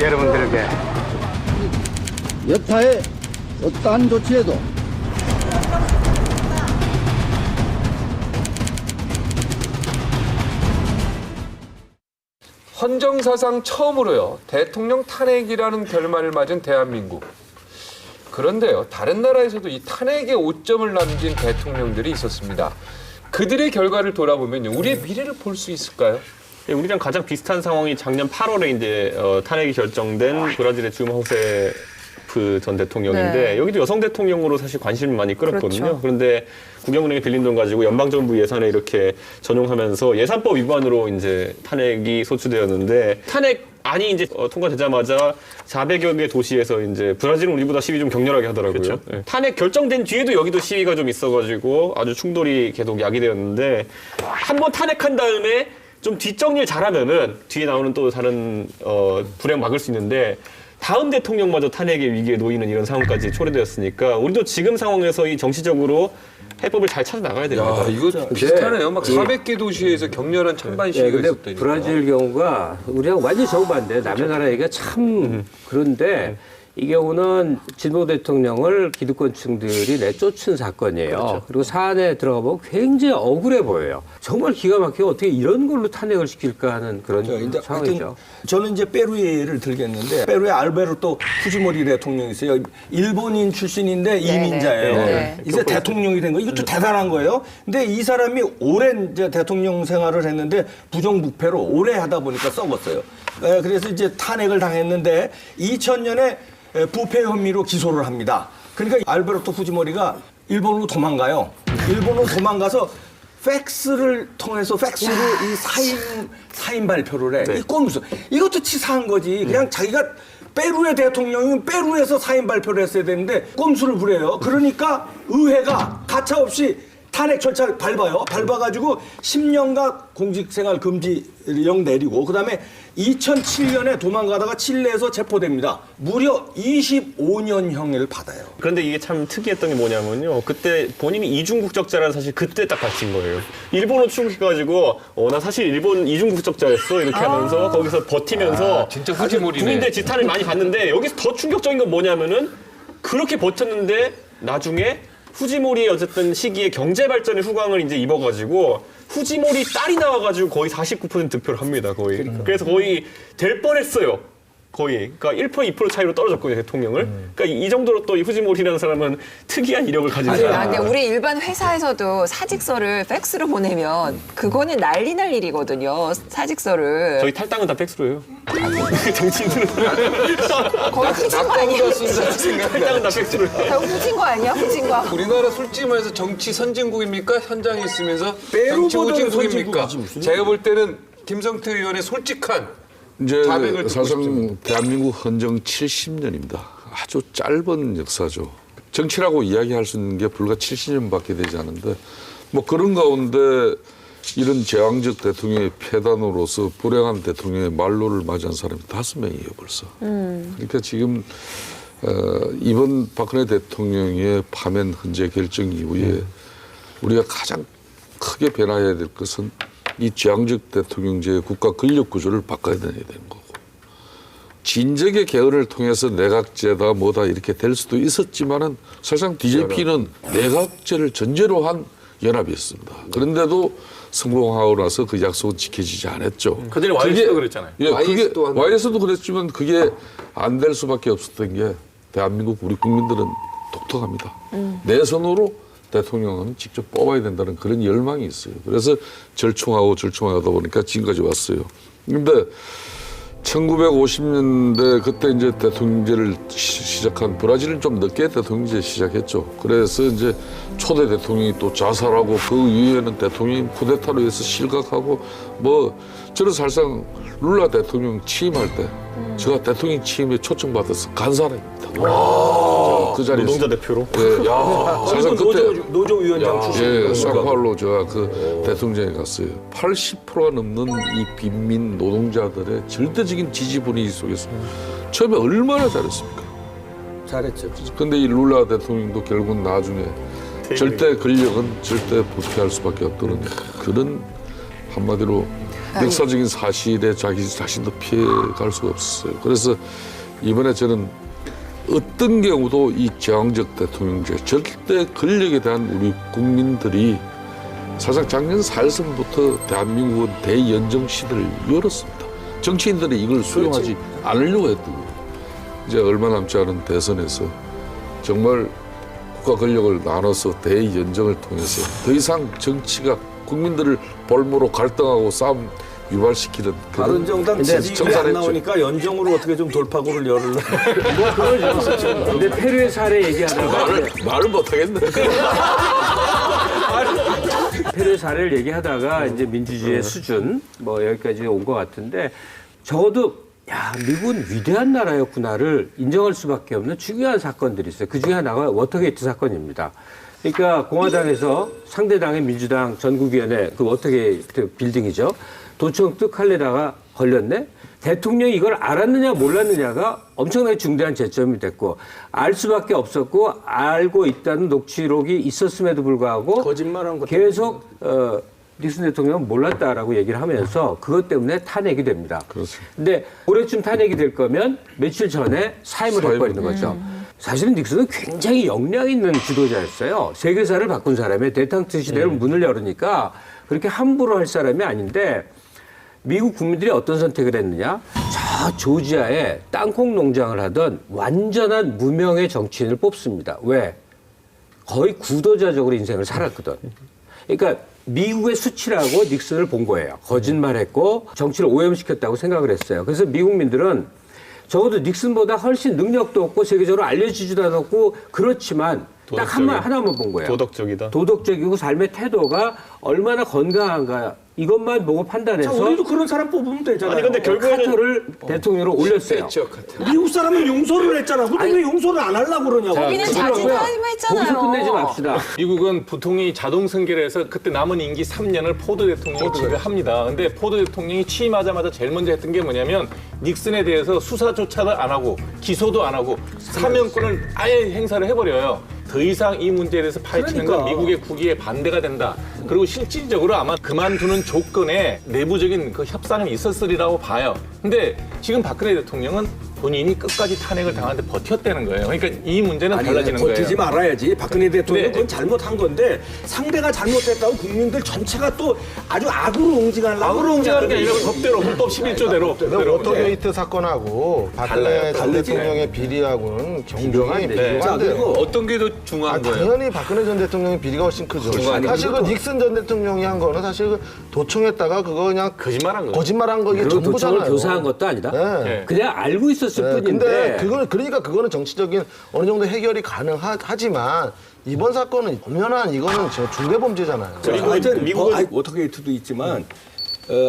여러분들에게 여타의 어떠한 조치에도 헌정사상 처음으로요 대통령 탄핵이라는 결말을 맞은 대한민국. 그런데요 다른 나라에서도 이 탄핵에 오점을 남긴 대통령들이 있었습니다. 그들의 결과를 돌아보면요 우리의 미래를 볼 수 있을까요? 우리랑 가장 비슷한 상황이 작년 8월에 이제 탄핵이 결정된 브라질의 dilma 루세프 전 대통령인데 여기도 여성 대통령으로 사실 관심을 많이 끌었거든요. 그렇죠. 그런데 국영은행에 빌린 돈 가지고 연방정부 예산에 이렇게 전용하면서 예산법 위반으로 이제 탄핵이 소추되었는데 탄핵안이 이제 통과되자마자 400여 개 도시에서 이제 브라질은 우리보다 시위 좀 격렬하게 하더라고요. 그렇죠. 네. 탄핵 결정된 뒤에도 여기도 시위가 좀 있어가지고 아주 충돌이 계속 야기되었는데 한번 탄핵한 다음에 좀 뒷정리를 잘하면은 뒤에 나오는 또 다른 불행 막을 수 있는데 다음 대통령마저 탄핵의 위기에 놓이는 이런 상황까지 초래되었으니까 우리도 지금 상황에서 이 정치적으로 해법을 잘 찾아 나가야 됩니다. 이거 비슷하네요. 막 400개 도시에서 격렬한 찬반 시위가 있었다니까. 브라질 경우가 우리하고 완전히 정반대. 남의 나라 얘기가 참 그런데 이 경우는 진보 대통령을 기득권층들이 내쫓은 사건이에요. 그렇죠. 그리고 사안에 들어가 보면 굉장히 억울해 보여요. 정말 기가 막히게 어떻게 이런 걸로 탄핵을 시킬까 하는 그런 상황이죠. 저는 이제 페루를 들겠는데 페루의 알베르토 후지모리 대통령이 있어요. 일본인 출신인데 이민자예요. 이제 대통령이 된 거 이것도 대단한 거예요. 근데 이 사람이 오랜 이제 대통령 생활을 했는데 부정부패로 오래 하다 보니까 썩었어요. 그래서 이제 탄핵을 당했는데 2000년에 부패 혐의로 기소를 합니다. 그러니까 알베르토 후지모리가 일본으로 도망가요. 일본으로 도망가서 팩스를 통해서 팩스로 이 사인 발표를 해. 이 꼼수. 이것도 치사한 거지. 그냥 자기가 페루의 대통령이면 페루에서 사인 발표를 했어야 되는데 꼼수를 부려요. 그러니까 의회가 가차없이 탄핵 절차를 밟아가지고 10년간 공직생활 금지령 내리고 그다음에 2007년에 도망가다가 칠레에서 체포됩니다. 무려 25년형을 받아요. 그런데 이게 참 특이했던 게 뭐냐면요. 그때 본인이 이중 국적자라는 사실 그때 딱 밝힌 거예요. 일본어 출국해가지고 나 사실 일본 이중 국적자였어 이렇게 하면서 거기서 버티면서 진짜 후지모리네. 국민들 지탄을 많이 받는데 여기서 더 충격적인 건 뭐냐면은 그렇게 버텼는데 나중에 후지모리의 어쨌든 시기에 경제 발전의 후광을 이제 입어가지고 후지모리 딸이 나와가지고 거의 49% 득표를 합니다. 거의. 그래서 거의 될 뻔했어요. 거의. 그러니까 1% 2% 차이로 떨어졌거든요, 대통령을. 그러니까 이 정도로 또 이 후지모리라는 사람은 특이한 이력을 가진 사람. 근데 우리 일반 회사에서도 사직서를 팩스로 보내면 그거는 난리 날 일이거든요. 사직서를. 저희 탈당은 다 팩스로 해요. 정치인들은. 거의 후진 거 아니야? 탈당은 다 팩스로 해요. 결국 후진 거 아니야? 후진 거. 우리나라 솔직히 말해서 정치 선진국입니까? 현장에 있으면서 정치 페루보다는 후진국입니까? 선진국이지, 무슨. 제가 볼 때는 김성태 의원의 솔직한 이제 자백을 듣고 사실상 대한민국 헌정 70년입니다. 아주 짧은 역사죠. 정치라고 이야기할 수 있는 게 불과 70년밖에 되지 않은데 뭐 그런 가운데 이런 제왕적 대통령의 폐단으로서 불행한 대통령의 말로를 맞이한 사람이 5명이에요 벌써. 그러니까 지금 이번 박근혜 대통령의 파면 헌재 결정 이후에 우리가 가장 크게 변화해야 될 것은 이 제왕적 대통령제의 국가 권력 구조를 바꿔야 되는 거고 진적의 개헌을 통해서 내각제다 뭐다 이렇게 될 수도 있었지만은 사실상 DJP는 내각제를 전제로 한 연합이었습니다. 그런데도 성공하고 나서 그 약속은 지켜지지 않았죠. 그전에 YS도 그랬잖아요. 예, YS도 그랬지만 그게 안 될 수밖에 없었던 게 대한민국 우리 국민들은 독특합니다. 내선으로 대통령은 직접 뽑아야 된다는 그런 열망이 있어요. 그래서 절충하다 보니까 지금까지 왔어요. 그런데 1950년대 그때 이제 대통령제를 시작한 브라질은 좀 늦게 대통령제 시작했죠. 그래서 이제 초대 대통령이 또 자살하고 그 이후에는 대통령이 쿠데타로 해서 실각하고 뭐 저는 사실상 룰라 대통령 취임할 때 제가 대통령 취임에 초청받아서 간 사람입니다. 그 자리에 노동자 대표로. 예, 야, 사실상 그때 노조위원장 출신. 쌍팔로 제가 그 대통령에 갔어요. 80%가 넘는 이 빈민 노동자들의 절대적인 지지 분위기 속에서 처음에 얼마나 잘했습니까? 잘했죠. 근데 이 룰라 대통령도 결국 나중에 절대 권력은 절대 부패할 수밖에 없다는 그런 한마디로 역사적인 사실에 자기 자신도 피해갈 수가 없었어요. 그래서 이번에 저는 어떤 경우도 이 제왕적 대통령제 절대 권력에 대한 우리 국민들이 사실상 작년 4.13부터 대한민국은 대연정 시대를 열었습니다. 정치인들이 이걸 수용하지 않으려고 했던 거예요. 이제 얼마 남지 않은 대선에서 정말 국가 권력을 나눠서 대연정을 통해서 더 이상 정치가 국민들을 볼모로 갈등하고 싸움 유발시키는 바른정당 지지율이 안 나오니까 연정으로 어떻게 좀 돌파구를 열으려. 뭐 그러죠. 근데 페루의 사례 얘기하다가 말을 못하겠네. 페루의 사례를 얘기하다가 이제 민주주의의 수준 뭐 여기까지 온 것 같은데 적어도 야 미국은 위대한 나라였구나를 인정할 수밖에 없는 중요한 사건들이 있어요. 그 중에 하나가 워터게이트 사건입니다. 그러니까 공화당에서 상대당의 민주당 전국위원회 그 워터게이트 빌딩이죠. 도청 뜩 하려다가 걸렸네. 대통령이 이걸 알았느냐 몰랐느냐가 엄청나게 중대한 쟁점이 됐고 알 수밖에 없었고 알고 있다는 녹취록이 있었음에도 불구하고 거짓말한 것 계속 닉슨 대통령은 몰랐다라고 얘기를 하면서 그것 때문에 탄핵이 됩니다. 그렇습니다. 근데 올해쯤 탄핵이 될 거면 며칠 전에 사임을 해버리는 거죠. 사실은 닉슨은 굉장히 역량 있는 지도자였어요. 세계사를 바꾼 사람의 대탕트 시대를 문을 열으니까 그렇게 함부로 할 사람이 아닌데 미국 국민들이 어떤 선택을 했느냐? 저 조지아에 땅콩 농장을 하던 완전한 무명의 정치인을 뽑습니다. 왜? 거의 구도자적으로 인생을 살았거든. 그러니까 미국의 수치라고 닉슨을 본 거예요. 거짓말했고 정치를 오염시켰다고 생각을 했어요. 그래서 미국민들은 적어도 닉슨보다 훨씬 능력도 없고 세계적으로 알려지지도 않았고 그렇지만 딱 하나만 본 거예요. 도덕적이다. 도덕적이고 삶의 태도가 얼마나 건강한가 이것만 보고 판단해서 자, 우리도 그런 사람 뽑으면 되잖아요. 아니 근데 결국에는 카터를 대통령으로 올렸어요. 미국 사람은 용서를 했잖아. 근데 왜 용서를 안 하려고 그러냐고. 거기는 자진하기만 했잖아요. 거기서 끝내지 맙시다. 미국은 부통령이 자동 승계를 해서 그때 남은 임기 3년을 포드 대통령이 지배합니다. 근데 포드 대통령이 취임하자마자 제일 먼저 했던 게 뭐냐면 닉슨에 대해서 수사조차도 안 하고 기소도 안 하고 사면권을 아예 행사를 해버려요. 더 이상 이 문제에 대해서 파헤치는 건 미국의 국익에 반대가 된다. 그리고 실질적으로 아마 그만두는 조건에 내부적인 그 협상이 있었으리라고 봐요. 근데 지금 박근혜 대통령은 본인이 끝까지 탄핵을 당하는데 버텼다는 거예요. 그러니까 이 문제는 달라지는 거예요. 버티지 말아야지. 박근혜 대통령은 그건 잘못한 건데 상대가 잘못했다고 국민들 전체가 또 아주 악으로 응징하려고. 악으로 응징하는 게 아니라 법대로 헌법 11조대로. 워터게이트 사건하고 박근혜 전 대통령의 비리하고는 경종이 비교한데요. 어떤 게 더 중요한 거예요? 당연히 박근혜 전 대통령의 비리가 훨씬 크죠. 사실 그 닉슨 전 대통령이 한 거는 사실 그 도청했다가 그거 그냥 거짓말한 거 이게 그리고 전부잖아요. 도청을 교사한 것도 아니다. 네. 그냥 알고 있었을 뿐인데. 근데 그거는 정치적인 어느 정도 해결이 가능하지만 이번 사건은 엄연한 이거는 중대범죄잖아요. 그리고 하여튼 미국은 워터게이트도 있지만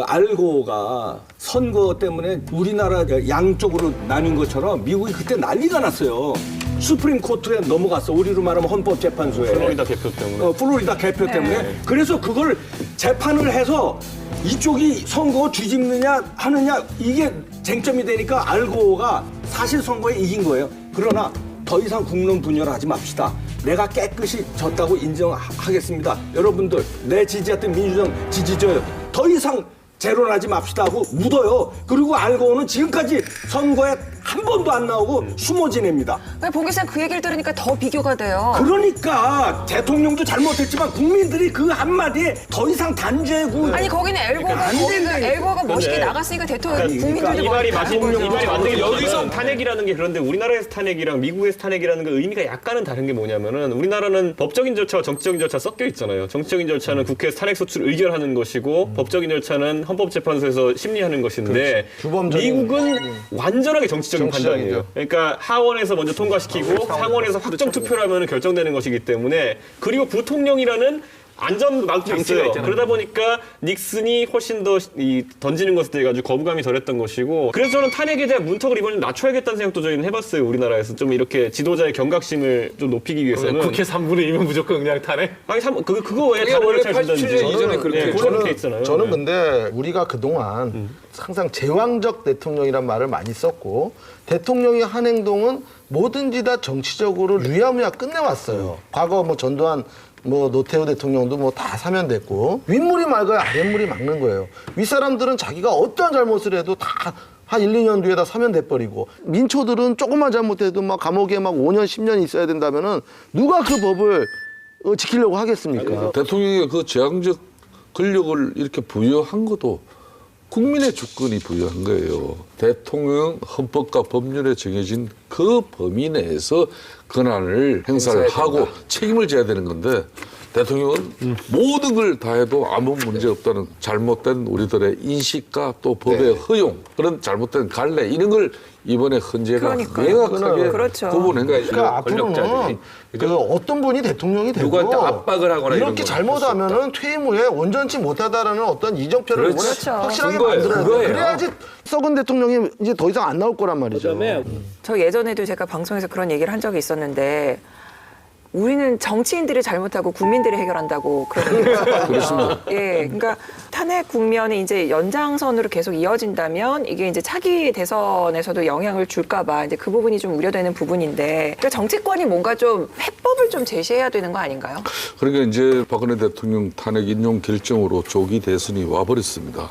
알고가 선거 때문에 우리나라 양쪽으로 나뉜 것처럼 미국이 그때 난리가 났어요. 수프림 코트에 넘어갔어. 우리로 말하면 헌법재판소에. 플로리다 개표 때문에. 플로리다 개표 때문에. 그래서 그걸 재판을 해서 이쪽이 선거 뒤집느냐 하느냐 이게 쟁점이 되니까 알고가 사실 선거에 이긴 거예요. 그러나 더 이상 국론 분열하지 맙시다. 내가 깨끗이 졌다고 인정하겠습니다. 여러분들 내 지지했던 민주당 지지자요. 더 이상 재론하지 맙시다 하고 묻어요. 그리고 알고는 지금까지 선거에 한 번도 안 나오고 숨어 지냅니다. 봉 기자님 그 얘기를 들으니까 더 비교가 돼요. 그러니까 대통령도 잘못했지만 국민들이 그 한마디에 더 이상 단죄고. 아니 거기는 엘고가 멋있게 나갔으니까 국민들도 이 말이 맞는 게 여기서 여기서 탄핵이라는 게 그런데 우리나라에서 탄핵이랑 미국에서 탄핵이라는 게 의미가 약간은 다른 게 뭐냐면은 우리나라는 법적인 절차와 정치적인 절차 섞여 있잖아요. 정치적인 절차는 국회에서 탄핵 소추를 의결하는 것이고 법적인 절차는 헌법재판소에서 심리하는 것인데 미국은 완전하게 정치적인 판단이에요. 그러니까 하원에서 먼저 통과시키고 상원에서 확정 투표를 하면 결정되는 것이기 때문에 그리고 부통령이라는 안전망도 있어요. 그러다 보니까 닉슨이 훨씬 더 던지는 것에 대해 가지고 거부감이 덜했던 것이고 그래서 저는 탄핵에 대한 문턱을 이번에 낮춰야겠다는 생각도 저희는 해봤어요. 우리나라에서 좀 이렇게 지도자의 경각심을 좀 높이기 위해서는 국회 3분의 1면 무조건 그냥 탄핵? 아니 그거 외에 다른 절차를 준다든지 이전에 그렇게 있잖아요. 저는 근데 우리가 그동안 항상 제왕적 대통령이란 말을 많이 썼고 대통령의 한 행동은 뭐든지 다 정치적으로 유야무야 끝내왔어요. 과거 뭐 전두환 노태우 대통령도 다 사면됐고 윗물이 맑아야 아랫물이 막는 거예요. 윗사람들은 자기가 어떠한 잘못을 해도 다 한 1, 2년 뒤에 다 사면돼버리고 민초들은 조금만 잘못해도 감옥에 5년, 10년 있어야 된다면은 누가 그 법을 지키려고 하겠습니까? 대통령의 그 제왕적 권력을 이렇게 부여한 것도 국민의 주권이 부여한 거예요. 대통령 헌법과 법률에 정해진 그 범위 내에서 권한을 행사를 하고 책임을 져야 되는 건데 대통령은 모든 걸 다 해도 아무 문제 없다는 잘못된 우리들의 인식과 또 법의 허용 그런 잘못된 갈래 이런 걸 이번에 헌재가 명확하게 구분한 거예요. 그러니까 앞으로는 어떤 분이 대통령이 되고 누구한테 압박을 하거나 이렇게 잘못하면은 퇴임 후에 원전치 못하다라는 어떤 이정표를 확실하게 만들어야 돼요. 그래야지 썩은 대통령이 이제 더 이상 안 나올 거란 말이죠. 저 예전에도 제가 방송에서 그런 얘기를 한 적이 있었는데 우리는 정치인들이 잘못하고 국민들이 해결한다고 그러는데 그렇습니다. 예, 그러니까 탄핵 국면이 이제 연장선으로 계속 이어진다면 이게 이제 차기 대선에서도 영향을 줄까봐 이제 그 부분이 좀 우려되는 부분인데 그러니까 정치권이 뭔가 좀 해법을 좀 제시해야 되는 거 아닌가요? 그러니까 이제 박근혜 대통령 탄핵 인용 결정으로 조기 대선이 와버렸습니다.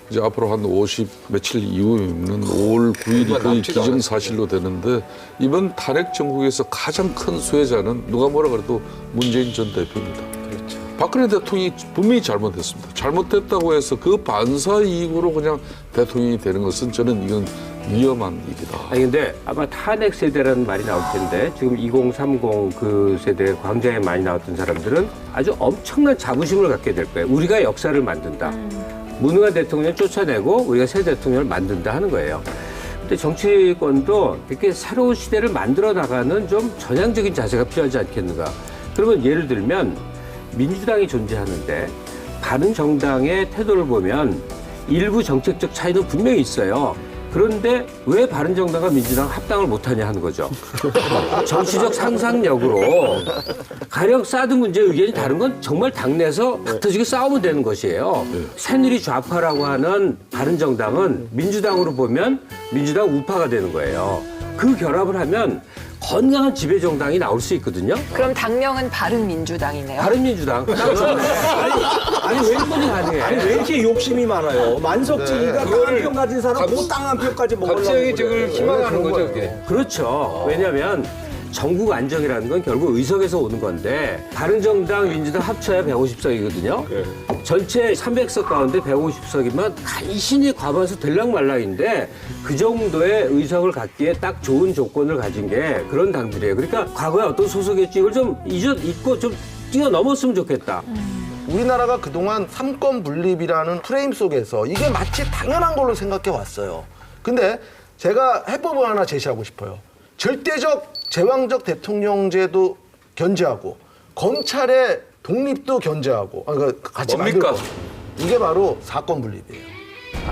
이제 앞으로 한 50 며칠 이후에는 5월 9일이 거의 기정사실로 되는데 이번 탄핵 정국에서 가장 큰 수혜자는 누가 뭐라 그래도 문재인 전 대표입니다. 그렇죠. 박근혜 대통령이 분명히 잘못했습니다. 잘못됐다고 해서 그 반사 이익으로 그냥 대통령이 되는 것은 저는 이건 위험한 일이다. 아니 근데 아마 탄핵 세대라는 말이 나올 텐데 지금 2030 그 세대 광장에 많이 나왔던 사람들은 아주 엄청난 자부심을 갖게 될 거예요. 우리가 역사를 만든다. 무능한 대통령을 쫓아내고 우리가 새 대통령을 만든다 하는 거예요. 근데 정치권도 이렇게 새로운 시대를 만들어 나가는 좀 전향적인 자세가 필요하지 않겠는가. 그러면 예를 들면 민주당이 존재하는데 바른정당의 태도를 보면 일부 정책적 차이도 분명히 있어요. 그런데 왜 바른정당과 민주당 합당을 못하냐 하는 거죠. 정치적 상상력으로 가령 사드 문제 의견이 다른 건 정말 당내에서 막 터지게 싸우면 되는 것이에요. 새누리 좌파라고 하는 바른정당은 민주당으로 보면 민주당 우파가 되는 거예요. 그 결합을 하면 건강한 지배정당이 나올 수 있거든요. 그럼 당명은 바른민주당이네요. 바른민주당. 아니 왜 이번이 가능해? 아니 왜 이렇게 욕심이 많아요? 만석지가 땅 한 편 가진 사람 그 땅 한 편까지 먹으려고 갑자기 저걸 희망하는 거죠, 그게. 그렇죠. 왜냐하면 전국 안정이라는 건 결국 의석에서 오는 건데 바른정당, 민주당 합쳐야 150석이거든요. 전체 300석 가운데 150석이면 간신히 과반수 들락말락인데 그 정도의 의석을 갖기에 딱 좋은 조건을 가진 게 그런 당들이에요. 그러니까 과거에 어떤 소속이었지 이걸 좀 잊고 좀 뛰어넘었으면 좋겠다. 우리나라가 그동안 삼권 분립이라는 프레임 속에서 이게 마치 당연한 걸로 생각해 왔어요. 근데 제가 해법을 하나 제시하고 싶어요. 절대적 제왕적 대통령제도 견제하고 검찰의 독립도 견제하고 같이 뭡니까? 만들고 이게 바로 사건 분립이에요.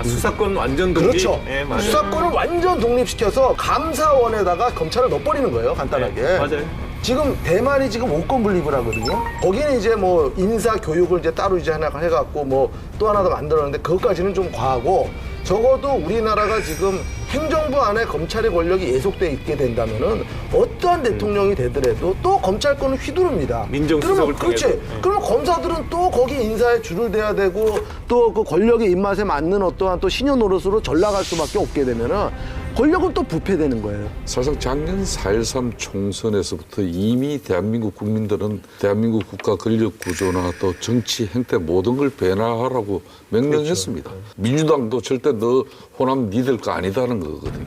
수사권 완전 독립. 그렇죠. 네, 맞아요. 수사권을 완전 독립시켜서 감사원에다가 검찰을 넣어버리는 거예요, 간단하게. 네, 맞아요. 지금 대만이 지금 5권 분립을 하거든요. 거기는 이제 뭐 인사 교육을 이제 따로 이제 하나 해갖고 뭐 또 하나 더 만들었는데 그것까지는 좀 과하고, 적어도 우리나라가 지금 행정부 안에 검찰의 권력이 예속돼 있게 된다면은 어떠한 대통령이 되더라도 또 검찰권을 휘두릅니다. 민정수석을 그렇지. 통해서. 그러면 검사들은 또 거기 인사에 줄을 대야 되고 또 그 권력의 입맛에 맞는 어떠한 또 신여 노릇으로 전락할 수밖에 없게 되면은 권력은 또 부패되는 거예요. 사실상 작년 4.13 총선에서부터 이미 대한민국 국민들은 대한민국 국가 권력 구조나 또 정치 행태 모든 걸 변화하라고 명령했습니다. 그렇죠. 민주당도 절대 너 호남 니들 거 아니다는 거거든요.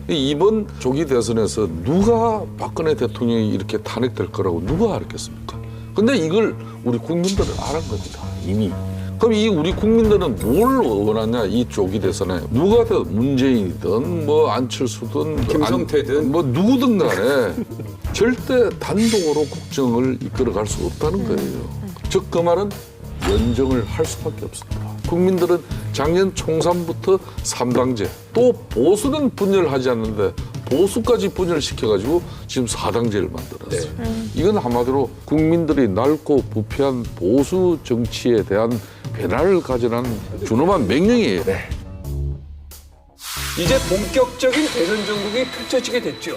이번 조기 대선에서 누가 박근혜 대통령이 이렇게 탄핵될 거라고 누가 알았겠습니까? 근데 이걸 우리 국민들은 알은 겁니다, 이미. 그럼 이 우리 국민들은 뭘 원하냐, 이 조기 대선에. 누가 든 문재인이든 뭐 안철수든 김성태든 뭐 누구든 간에 절대 단독으로 국정을 이끌어갈 수 없다는 거예요. 즉 그 말은 연정을 할 수밖에 없습니다. 국민들은 작년 총선부터 3당제, 또 보수는 분열하지 않는데 보수까지 분열시켜가지고 지금 4당제를 만들었어요. 이건 한마디로 국민들이 낡고 부패한 보수 정치에 대한 변화를 가져라는 준엄한 명령이에요. 이제 본격적인 대선 전국이 펼쳐지게 됐죠.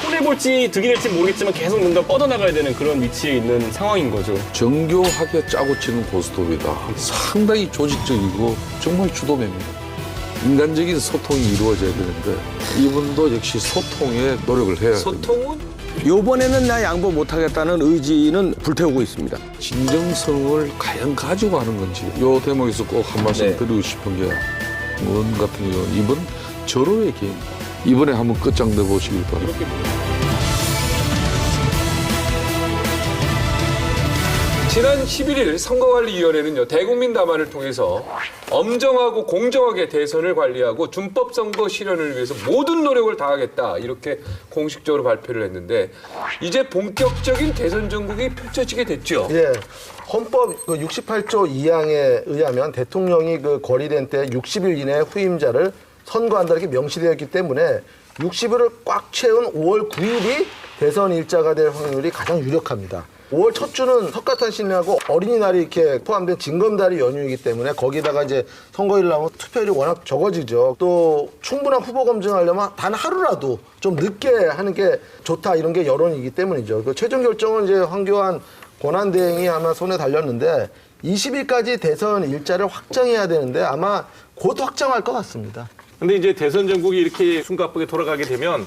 손해볼지 득이 될지 모르겠지만 계속 뭔가 뻗어나가야 되는 그런 위치에 있는 상황인 거죠. 정교하게 짜고 치는 고스톱이다. 상당히 조직적이고 정말 주도면입니다. 인간적인 소통이 이루어져야 되는데 이분도 역시 소통에 노력을 해야 됩니다. 소통은? 이번에는 나 양보 못하겠다는 의지는 불태우고 있습니다. 진정성을 과연 가지고 하는 건지 이 대목에서 꼭 한 말씀 드리고 싶은 게 의원 같은 경우는 이번 절호의 기회입니다. 이번에 한번 끝장내 보시길 바랍니다. 지난 11일 선거관리위원회는요, 대국민 담화를 통해서 엄정하고 공정하게 대선을 관리하고 준법 선거 실현을 위해서 모든 노력을 다하겠다, 이렇게 공식적으로 발표를 했는데 이제 본격적인 대선 전국이 펼쳐지게 됐죠. 예. 헌법 68조 2항에 의하면 대통령이 그 거리된 때 60일 이내 후임자를 선거한다 이렇게 명시되어 있기 때문에 60일을 꽉 채운 5월 9일이 대선 일자가 될 확률이 가장 유력합니다. 5월 첫 주는 석가탄신일하고 어린이날이 이렇게 포함된 징검다리 연휴이기 때문에 거기다가 이제 선거일 나오면 투표율이 워낙 적어지죠. 또 충분한 후보 검증하려면 단 하루라도 좀 늦게 하는 게 좋다, 이런 게 여론이기 때문이죠. 그 최종 결정은 이제 황교안 권한대행이 아마 손에 달렸는데 20일까지 대선 일자를 확정해야 되는데 아마 곧 확정할 것 같습니다. 근데 이제 대선 전국이 이렇게 숨가쁘게 돌아가게 되면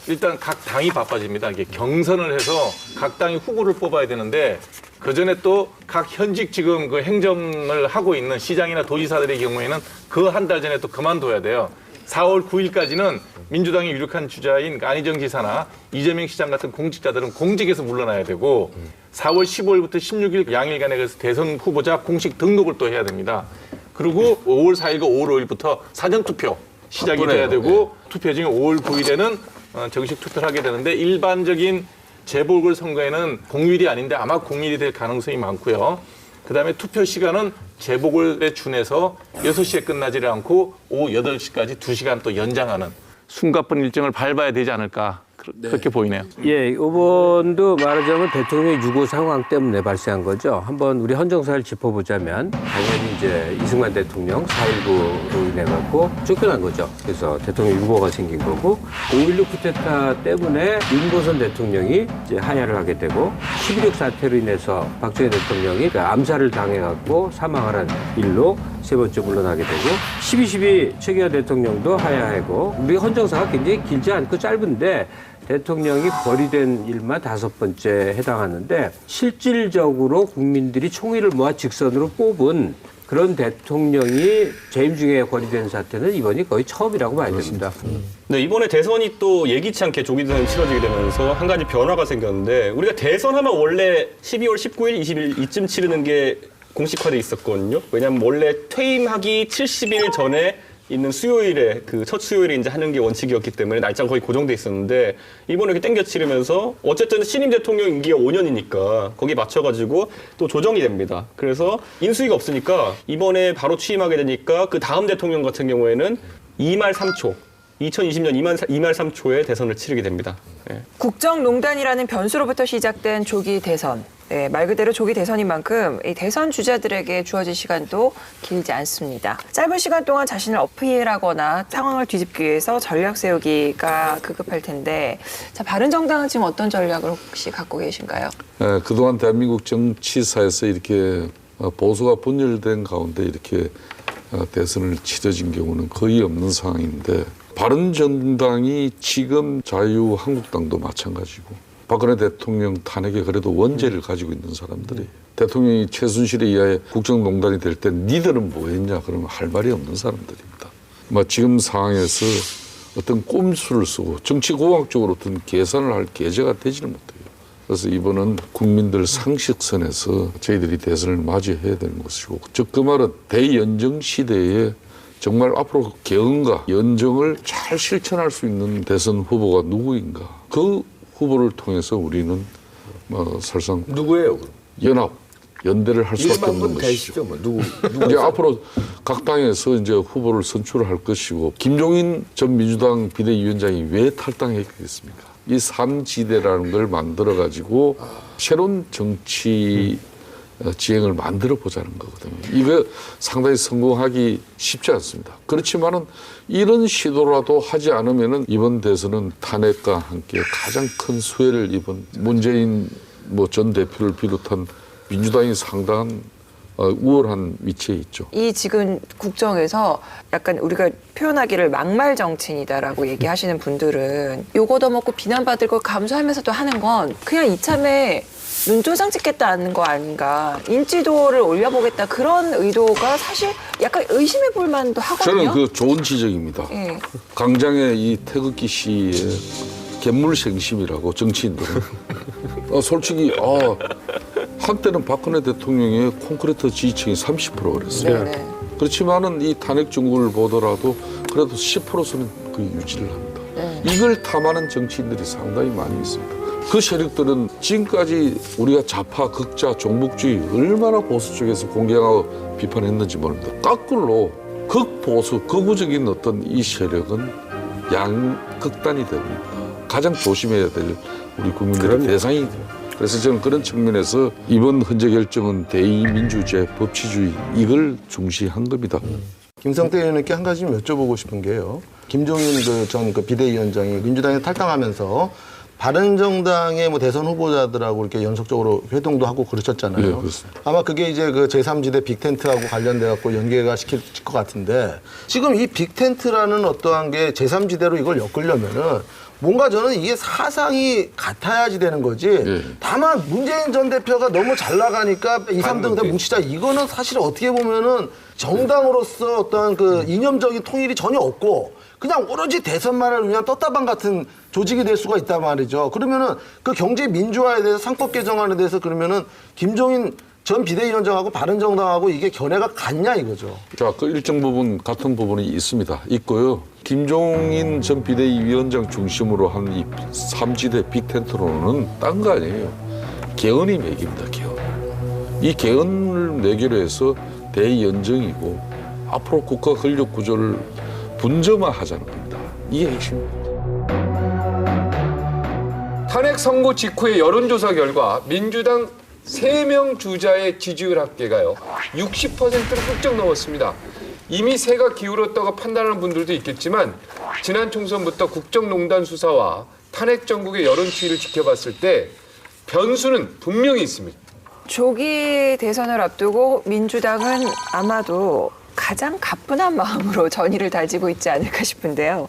일단 각 당이 바빠집니다. 이게 경선을 해서 각 당이 후보를 뽑아야 되는데 그 전에 또 각 현직 지금 그 행정을 하고 있는 시장이나 도지사들의 경우에는 그 한 달 전에 또 그만둬야 돼요. 4월 9일까지는 민주당의 유력한 주자인 안희정 지사나 이재명 시장 같은 공직자들은 공직에서 물러나야 되고 4월 15일부터 16일 양일간에 그래서 대선 후보자 공식 등록을 또 해야 됩니다. 그리고 5월 4일과 5월 5일부터 사전투표 시작이 돼야 되고 투표 중에 5월 9일에는 정식 투표를 하게 되는데 일반적인 재보궐선거에는 공휴일이 아닌데 아마 공휴일이 될 가능성이 많고요. 그다음에 투표 시간은 재보궐에 준해서 6시에 끝나지를 않고 오후 8시까지 2시간 또 연장하는 숨가쁜 일정을 밟아야 되지 않을까, 그렇게 보이네요. 예, 이번도 말하자면 대통령의 유고 상황 때문에 발생한 거죠. 한번 우리 헌정사를 짚어보자면 당연히 이제 이승만 대통령 4.19로 인해 갖고 쫓겨난 거죠. 그래서 대통령 유고가 생긴 거고 5.16 쿠데타 때문에 윤보선 대통령이 이제 하야를 하게 되고 11.6 사태로 인해서 박정희 대통령이 암살을 당해 갖고 사망하는 일로 세 번째 물러나게 되고 12.12 최기화 대통령도 하야하고 우리 헌정사가 굉장히 길지 않고 짧은데 대통령이 거리된 일만 5번째 해당하는데 실질적으로 국민들이 총의를 모아 직선으로 뽑은 그런 대통령이 재임 중에 거리된 사태는 이번이 거의 처음이라고 봐야 됩니다. 네, 이번에 대선이 또 예기치 않게 조기 대선이 치러지게 되면서 한 가지 변화가 생겼는데 우리가 대선하면 원래 12월 19일, 20일 이쯤 치르는 게 공식화돼 있었거든요. 왜냐하면 원래 퇴임하기 70일 전에 있는 수요일에 그 첫 수요일에 이제 하는 게 원칙이었기 때문에 날짜가 거의 고정돼 있었는데 이번에 이렇게 땡겨 치르면서 어쨌든 신임 대통령 임기가 5년이니까 거기에 맞춰가지고 또 조정이 됩니다. 그래서 인수위가 없으니까 이번에 바로 취임하게 되니까 그 다음 대통령 같은 경우에는 2말 3초 2020년 2말 3초에 대선을 치르게 됩니다. 예. 국정농단이라는 변수로부터 시작된 조기 대선. 네, 말 그대로 조기 대선인 만큼 이 대선 주자들에게 주어진 시간도 길지 않습니다. 짧은 시간 동안 자신을 어필하거나 상황을 뒤집기 위해서 전략 세우기가 급급할 텐데, 자, 바른정당은 지금 어떤 전략을 혹시 갖고 계신가요? 네, 그동안 대한민국 정치사에서 이렇게 보수가 분열된 가운데 이렇게 대선을 치러진 경우는 거의 없는 상황인데, 바른정당이 지금 자유한국당도 마찬가지고 박근혜 대통령 탄핵에 그래도 원죄를 가지고 있는 사람들이 대통령이 최순실에 의하여 국정농단이 될 때 니들은 뭐 했냐 그러면 할 말이 없는 사람들입니다. 지금 상황에서 어떤 꼼수를 쓰고 정치공학적으로 어떤 계산을 할 계제가 되지는 못해요. 그래서 이번은 국민들 상식선에서 저희들이 대선을 맞이해야 되는 것이고, 즉 그 말은 대연정 시대에 정말 앞으로 개헌과 연정을 잘 실천할 수 있는 대선 후보가 누구인가, 그 후보를 통해서 우리는 사실상 누구예요? 연대를 할 수밖에 없는 것이죠. 누구 이제 앞으로 각 당에서 이제 후보를 선출할 것이고, 김종인 전 민주당 비대위원장이 왜 탈당했겠습니까? 이 3지대라는 걸 만들어 가지고 새로운 정치 지행을 만들어 보자는 거거든요. 이거 상당히 성공하기 쉽지 않습니다. 그렇지만은 이런 시도라도 하지 않으면은 이번 대선은 탄핵과 함께 가장 큰 수혜를 입은 문재인 전 대표를 비롯한 민주당이 상당한 우월한 위치에 있죠. 이 지금 국정에서 약간 우리가 표현하기를 막말 정치인이다라고 얘기하시는 분들은 요거 더 먹고 비난받을 걸 감수하면서도 하는 건 그냥 이참에 눈조장 찍겠다는 거 아닌가, 인지도를 올려보겠다, 그런 의도가 사실 약간 의심해 볼 만도 하거든요. 저는 그 좋은 지적입니다. 예. 강장의 이 태극기 시의 갯물생심이라고 정치인들은 솔직히 한때는 박근혜 대통령의 콘크리트 지지층이 30% 그랬어요. 네네. 그렇지만은 이 탄핵 정국을 보더라도 그래도 10%는 그 유지를 합니다. 이걸 탐하는 정치인들이 상당히 많이 있습니다. 그 세력들은 지금까지 우리가 좌파, 극자, 종북주의 얼마나 보수 쪽에서 공격하고 비판했는지 모릅니다. 거꾸로 극보수, 극우적인 어떤 이 세력은 양극단이 됩니다. 가장 조심해야 될 우리 국민들의 대상이 돼요. 그래서 저는 그런 측면에서 이번 헌재 결정은 대의민주제, 법치주의 이걸 중시한 겁니다. 김성태 의원님께 한 가지 좀 여쭤보고 싶은 게요. 김종인 전 비대위원장이 민주당에 탈당하면서 바른정당의 대선 후보자들하고 이렇게 연속적으로 회동도 하고 그러셨잖아요. 네, 그렇습니다. 아마 그게 이제 그 제3지대 빅텐트하고 관련돼 갖고 연계가 시킬 것 같은데, 지금 이 빅텐트라는 어떠한 게 제3지대로 이걸 엮으려면은 뭔가 저는 이게 사상이 같아야지 되는 거지. 다만 문재인 전 대표가 너무 잘 나가니까 2, 3등 다 뭉치자, 이거는 사실 어떻게 보면은 정당으로서 어떤 그 이념적인 통일이 전혀 없고 그냥 오로지 대선만을 위한 떴다방 같은 조직이 될 수가 있단 말이죠. 그러면은 그 경제 민주화에 대해서 상법 개정안에 대해서 그러면은 김종인 전 비대위원장하고 바른정당하고 이게 견해가 같냐 이거죠. 자, 그 일정 부분 같은 부분이 있습니다. 있고요. 김종인 전 비대위원장 중심으로 한 이 3지대 빅텐트로는 딴 거 아니에요. 개헌이 맥입니다. 개헌. 이 개헌을 매개로 해서 대연정이고 앞으로 국가 권력 구조를 분점화하자는 겁니다. 이게 핵심입니다. 탄핵 선고 직후의 여론조사 결과 민주당 3명 주자의 지지율 합계가요 60%를 훌쩍 넘었습니다. 이미 새가 기울었다고 판단하는 분들도 있겠지만 지난 총선부터 국정농단 수사와 탄핵 정국의 여론 추이를 지켜봤을 때 변수는 분명히 있습니다. 조기 대선을 앞두고 민주당은 아마도 가장 가뿐한 마음으로 전의를 다지고 있지 않을까 싶은데요.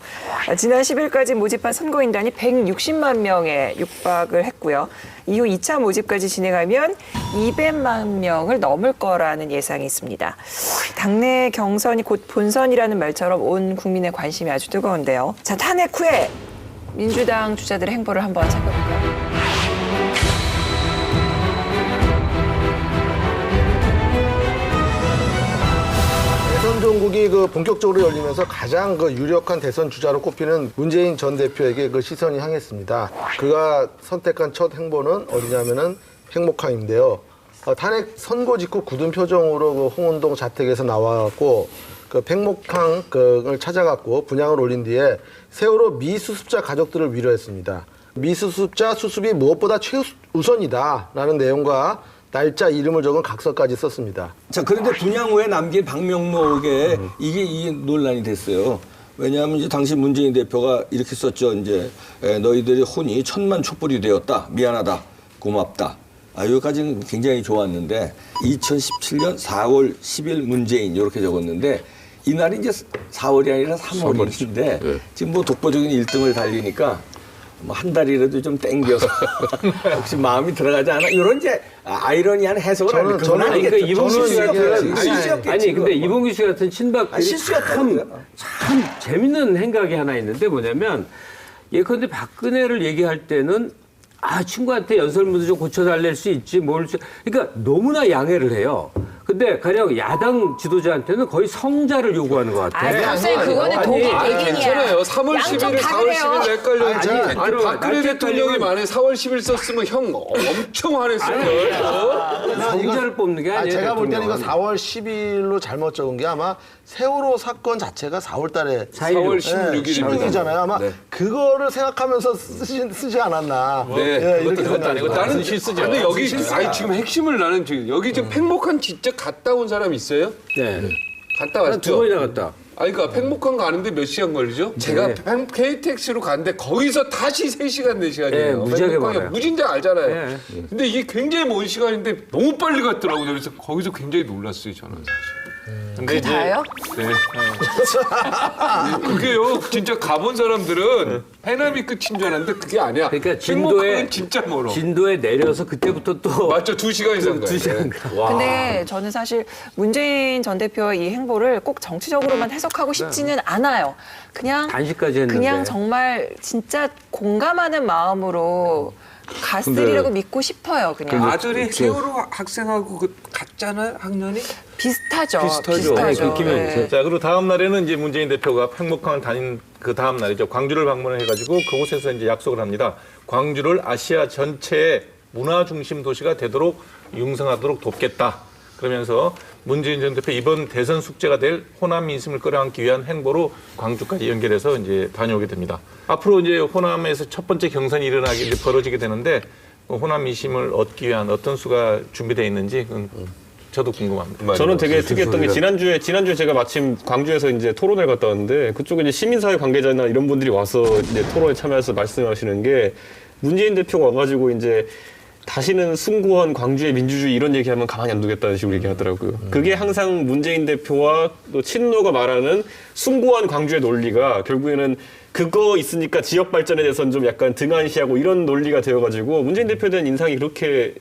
지난 10일까지 모집한 선거인단이 160만 명에 육박을 했고요. 이후 2차 모집까지 진행하면 200만 명을 넘을 거라는 예상이 있습니다. 당내 경선이 곧 본선이라는 말처럼 온 국민의 관심이 아주 뜨거운데요. 자, 탄핵 후에 민주당 주자들의 행보를 한번 살펴볼까요? 대선 정국 전국이 그 본격적으로 열리면서 가장 그 유력한 대선 주자로 꼽히는 문재인 전 대표에게 그 시선이 향했습니다. 그가 선택한 첫 행보는 어디냐면은 팽목항인데요. 탄핵 선고 직후 굳은 표정으로 그 홍은동 자택에서 나와갖고 그 팽목항을 찾아갔고 분향을 올린 뒤에 세월호 미수습자 가족들을 위로했습니다. 미수습자 수습이 무엇보다 최우선이다라는 내용과 날짜, 이름을 적은 각서까지 썼습니다. 자, 그런데 분향 후에 남긴 방명록에 이게 논란이 됐어요. 왜냐하면 이제 당시 문재인 대표가 이렇게 썼죠. 이제 너희들의 혼이 천만 촛불이 되었다. 미안하다. 고맙다. 여기까지는 굉장히 좋았는데 2017년 4월 10일 문재인 이렇게 적었는데 이날이 이제 4월이 아니라 3월인데 네. 지금 뭐 독보적인 1등을 달리니까 뭐 한 달이라도 좀 땡겨서 혹시 마음이 들어가지 않아? 이런 이제 아이러니한 해석을 하는 저는 그러니까 이봉규 씨 같은 아니 근데 이봉규 씨 같은 친박들이 참 재밌는 행각이 하나 있는데 뭐냐면 예컨대 박근혜를 얘기할 때는 친구한테 연설문도 좀 고쳐달랠 수 있지 그러니까 너무나 양해를 해요. 근데 가령 야당 지도자한테는 거의 성자를 요구하는 것 같아. 글쎄, 그거는 독일 괜찮아요. 3월 11일, 4월 10일 헷갈려. 아니, 박근혜 대통령이 만에 4월 10일 썼으면 형 엄청 화냈을 걸. 성자를 뽑는 게 아니에요. 제가 볼 때는 이거 4월 10일로 잘못 적은 게 아마 세월호 사건 자체가 4월 달에 4월 16일이잖아요. 아마 그거를 생각하면서 쓰지 않았나. 네, 그것도 아니고 나는 실수죠. 근데 여기 지금 핵심을 나는 지금 여기 지금 팽목항 진짜 갔다 온 사람 있어요? 네. 갔다 왔죠. 2번이나 갔다. 그러니까 팽목항 가는데 몇 시간 걸리죠? 제가 KTX로 갔는데 거기서 다시 3시간, 4시간이에요. 네, 무지하게 많아요. 무진대 알잖아요. 근데 이게 굉장히 먼 시간인데 너무 빨리 갔더라고요. 그래서 거기서 굉장히 놀랐어요, 저는 사실. 그게 다예요? 네. 그게요. 진짜 가본 사람들은 해남이 끝인 줄 알았는데 그게 아니야. 그러니까 팽목항은 진짜 멀어. 진도에 내려서 그때부터 또 맞죠. 2시간 이상 가요. 2시간. 근데 저는 사실 문재인 전 대표의 이 행보를 꼭 정치적으로만 해석하고 싶지는 않아요. 그냥 단식까지 했는데. 그냥 정말 진짜 공감하는 마음으로 갔으리라고 믿고 싶어요. 그냥. 아들이 세월호 학생하고 갔잖아요, 학년이? 비슷하죠. 네. 자, 그리고 다음 날에는 이제 문재인 대표가 팽목항을 다닌 그 다음 날이죠. 광주를 방문을 해가지고 그곳에서 이제 약속을 합니다. 광주를 아시아 전체의 문화 중심 도시가 되도록 융성하도록 돕겠다. 그러면서 문재인 전 대표 이번 대선 숙제가 될 호남 민심을 끌어안기 위한 행보로 광주까지 연결해서 이제 다녀오게 됩니다. 앞으로 이제 호남에서 첫 번째 경선이 이제 벌어지게 되는데 호남 민심을 얻기 위한 어떤 수가 준비되어 있는지 저도 궁금합니다. 저는 되게 특이했던 게 지난주에 제가 마침 광주에서 이제 토론을 갔다 왔는데 그쪽에 이제 시민사회 관계자나 이런 분들이 와서 이제 토론에 참여해서 말씀하시는 게 문재인 대표가 와가지고 이제 다시는 숭고한 광주의 민주주의 이런 얘기하면 가만히 안 두겠다는 식으로 얘기하더라고요. 그게 항상 문재인 대표와 또 친노가 말하는 숭고한 광주의 논리가 결국에는 그거 있으니까 지역 발전에 대해서는 좀 약간 등한시하고 이런 논리가 되어가지고 문재인 대표에 대한 인상이 그렇게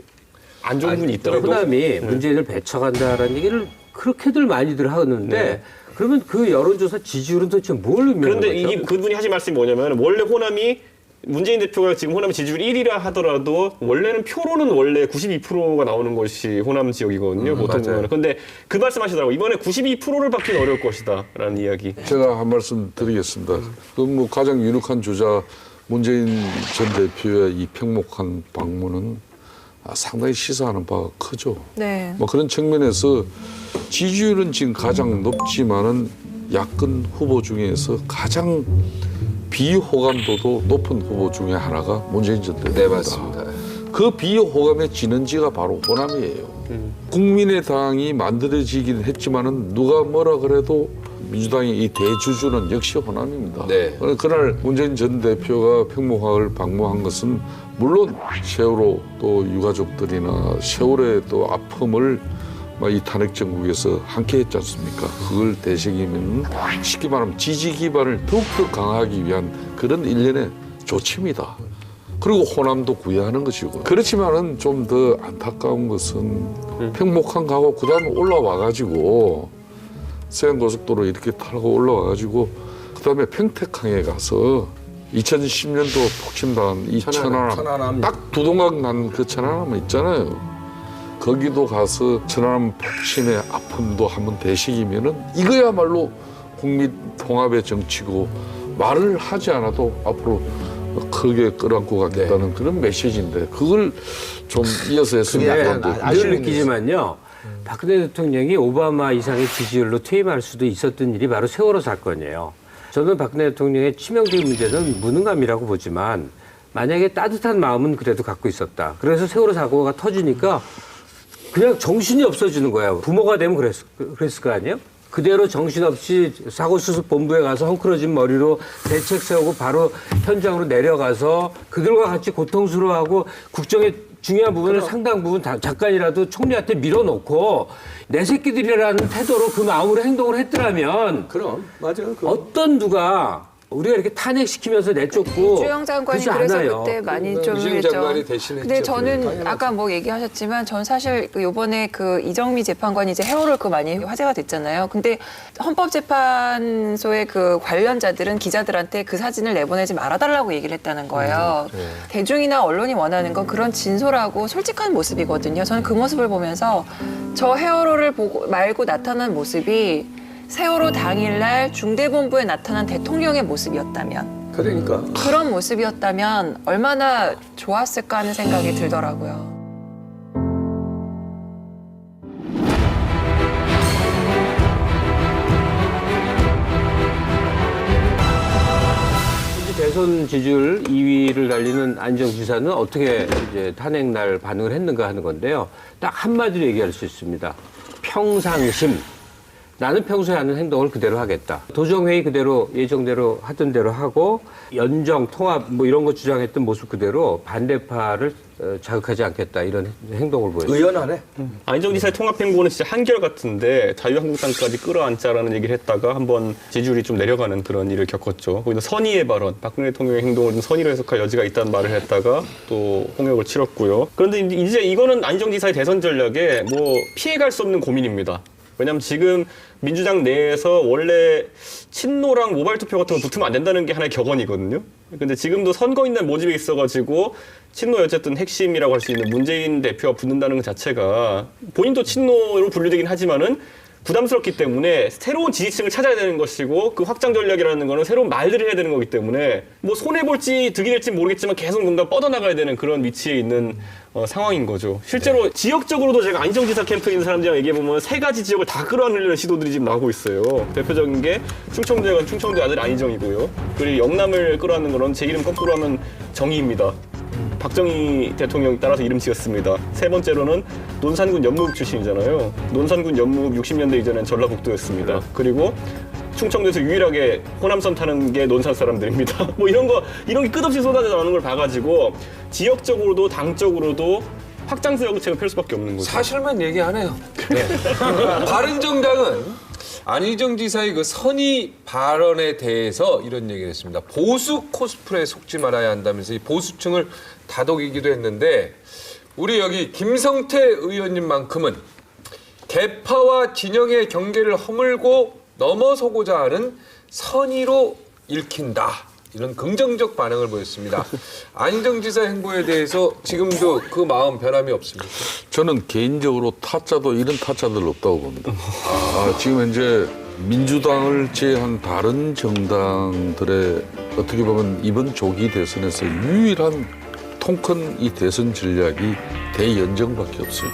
안 좋은 부분이 있더라고요. 호남이 문재인을 배척한다라는 얘기를 그렇게들 많이들 하는데 그러면 그 여론조사 지지율은 도대체 뭘 의미하는 거죠? 그런데 그분이 하신 말씀이 뭐냐면 원래 호남이 문재인 대표가 지금 호남 지지율 1위라 하더라도 원래는 표로는 원래 92%가 나오는 것이 호남 지역이거든요. 보통 보면. 그런데 그 말씀하시더라고요. 이번에 92%를 받기는 어려울 것이다라는 이야기. 제가 한 말씀 드리겠습니다. 그 가장 유력한 주자 문재인 전 대표의 이 팽목항 방문은 상당히 시사하는 바가 크죠. 네. 그런 측면에서 지지율은 지금 가장 높지만은 야권 후보 중에서 가장 비호감도도 높은 후보 중에 하나가 문재인 전 대표입니다. 네, 맞습니다. 그 비호감의 진원지가 바로 호남이에요. 국민의당이 만들어지긴 했지만은 누가 뭐라 그래도 민주당의 이 대주주는 역시 호남입니다. 네. 그날 문재인 전 대표가 팽목항을 방문한 것은 물론 세월호 또 유가족들이나 세월의 또 아픔을 이 탄핵 정국에서 함께 했지 않습니까? 그걸 되새기면 쉽게 말하면 지지 기반을 더욱더 강화하기 위한 그런 일련의 조치입니다. 그리고 호남도 구애하는 것이고. 그렇지만은 좀 더 안타까운 것은 팽목항 가고 그다음에 올라와가지고 서해안고속도로 이렇게 타고 올라와가지고 그다음에 평택항에 가서 2010년도 폭침당한 이 천안함 딱 두동강 난 그 천안함 있잖아요. 거기도 가서 천안 폭침의 아픔도 한번 되시기면은 이거야말로 국민 통합의 정치고 말을 하지 않아도 앞으로 크게 끌어안고 가겠다는 그런 메시지인데 그걸 좀 이어서 했으면 아쉬운 느끼지만요. 박근혜 대통령이 오바마 이상의 지지율로 퇴임할 수도 있었던 일이 바로 세월호 사건이에요. 저는 박근혜 대통령의 치명적인 문제는 무능감이라고 보지만 만약에 따뜻한 마음은 그래도 갖고 있었다. 그래서 세월호 사고가 터지니까 그냥 정신이 없어지는 거야. 부모가 되면 그랬을 거 아니에요? 그대로 정신없이 사고수습본부에 가서 헝클어진 머리로 대책 세우고 바로 현장으로 내려가서 그들과 같이 고통스러워하고 국정의 중요한 부분을 상당 부분 잠깐이라도 총리한테 밀어놓고 내 새끼들이라는 태도로 그 마음으로 행동을 했더라면 그럼 맞아요. 어떤 누가 우리가 이렇게 탄핵시키면서 내쫓고 이주영 장관이 그러지 그래서 않아요. 그때 많이 좀 이주영 했죠. 장관이 대신했죠. 근데 저는 아까 뭐 얘기하셨지만 전 사실 요번에 그 이정미 재판관이 이제 해오를 그 많이 화제가 됐잖아요. 근데 헌법재판소의 그 관련자들은 기자들한테 그 사진을 내보내지 말아달라고 얘기를 했다는 거예요. 대중이나 언론이 원하는 건 그런 진솔하고 솔직한 모습이거든요. 저는 그 모습을 보면서 저 해오를 보고 말고 나타난 모습이 세월호 당일날 중대본부에 나타난 대통령의 모습이었다면 그러니까 그런 모습이었다면 얼마나 좋았을까 하는 생각이 들더라고요. 대선 지지율 2위를 달리는 안희정 지사는 어떻게 이제 탄핵 날 반응을 했는가 하는 건데요. 딱 한마디로 얘기할 수 있습니다. 평상심. 나는 평소에 하는 행동을 그대로 하겠다. 도정회의 그대로 예정대로 하던 대로 하고 연정, 통합 뭐 이런 거 주장했던 모습 그대로 반대파를 자극하지 않겠다 이런 행동을 보였어요. 의연하네. 안희정 지사의 통합 행보는 진짜 한결같은데 자유한국당까지 끌어안자라는 얘기를 했다가 한번 지지율이 좀 내려가는 그런 일을 겪었죠. 거기다 선의의 발언, 박근혜 대통령의 행동을 좀 선의로 해석할 여지가 있다는 말을 했다가 또 홍역을 치렀고요. 그런데 이제 이거는 안희정 지사의 대선 전략에 뭐 피해갈 수 없는 고민입니다. 왜냐하면 지금 민주당 내에서 원래 친노랑 모바일 투표 같은 거 붙으면 안 된다는 게 하나의 격언이거든요. 근데 지금도 선거인단 모집에 있어가지고 친노 어쨌든 핵심이라고 할 수 있는 문재인 대표가 붙는다는 것 자체가 본인도 친노로 분류되긴 하지만은 부담스럽기 때문에 새로운 지지층을 찾아야 되는 것이고 그 확장 전략이라는 거는 새로운 말들을 해야 되는 거기 때문에 뭐 손해볼지 득이 될지 모르겠지만 계속 뭔가 뻗어나가야 되는 그런 위치에 있는 상황인 거죠. 실제로 지역적으로도 제가 안희정 지사 캠프에 있는 사람들이랑 얘기해보면 3가지 지역을 다 끌어안으려는 시도들이 지금 나오고 있어요. 대표적인 게 충청도에 간 충청도 아들 안희정이고요. 그리고 영남을 끌어안는 거는 제 이름 거꾸로 하면 정의입니다. 박정희 대통령 따라서 이름 지었습니다. 3번째로는 논산군 연무읍 출신이잖아요. 논산군 연무읍 60년대 이전엔 전라북도였습니다. 그리고 충청도에서 유일하게 호남선 타는 게 논산 사람들입니다. 뭐 이런 게 끝없이 쏟아져 나오는 걸 봐가지고 지역적으로도 당적으로도 확장수 여구책을 펼 수밖에 없는 거죠. 사실만 얘기 안 해요. 네. 바른정당은 안희정 지사의 그 선의 발언에 대해서 이런 얘기를 했습니다. 보수 코스프레에 속지 말아야 한다면서 이 보수층을 다독이기도 했는데 우리 여기 김성태 의원님만큼은 개파와 진영의 경계를 허물고 넘어서고자 하는 선의로 읽힌다. 이런 긍정적 반응을 보였습니다. 안희정 지사 행보에 대해서 지금도 그 마음 변함이 없습니까? 저는 개인적으로 타짜도 이런 타짜들 없다고 봅니다. 지금 현재 민주당을 제외한 다른 정당들의 어떻게 보면 이번 조기 대선에서 유일한 통큰 이 대선 전략이 대연정밖에 없어요.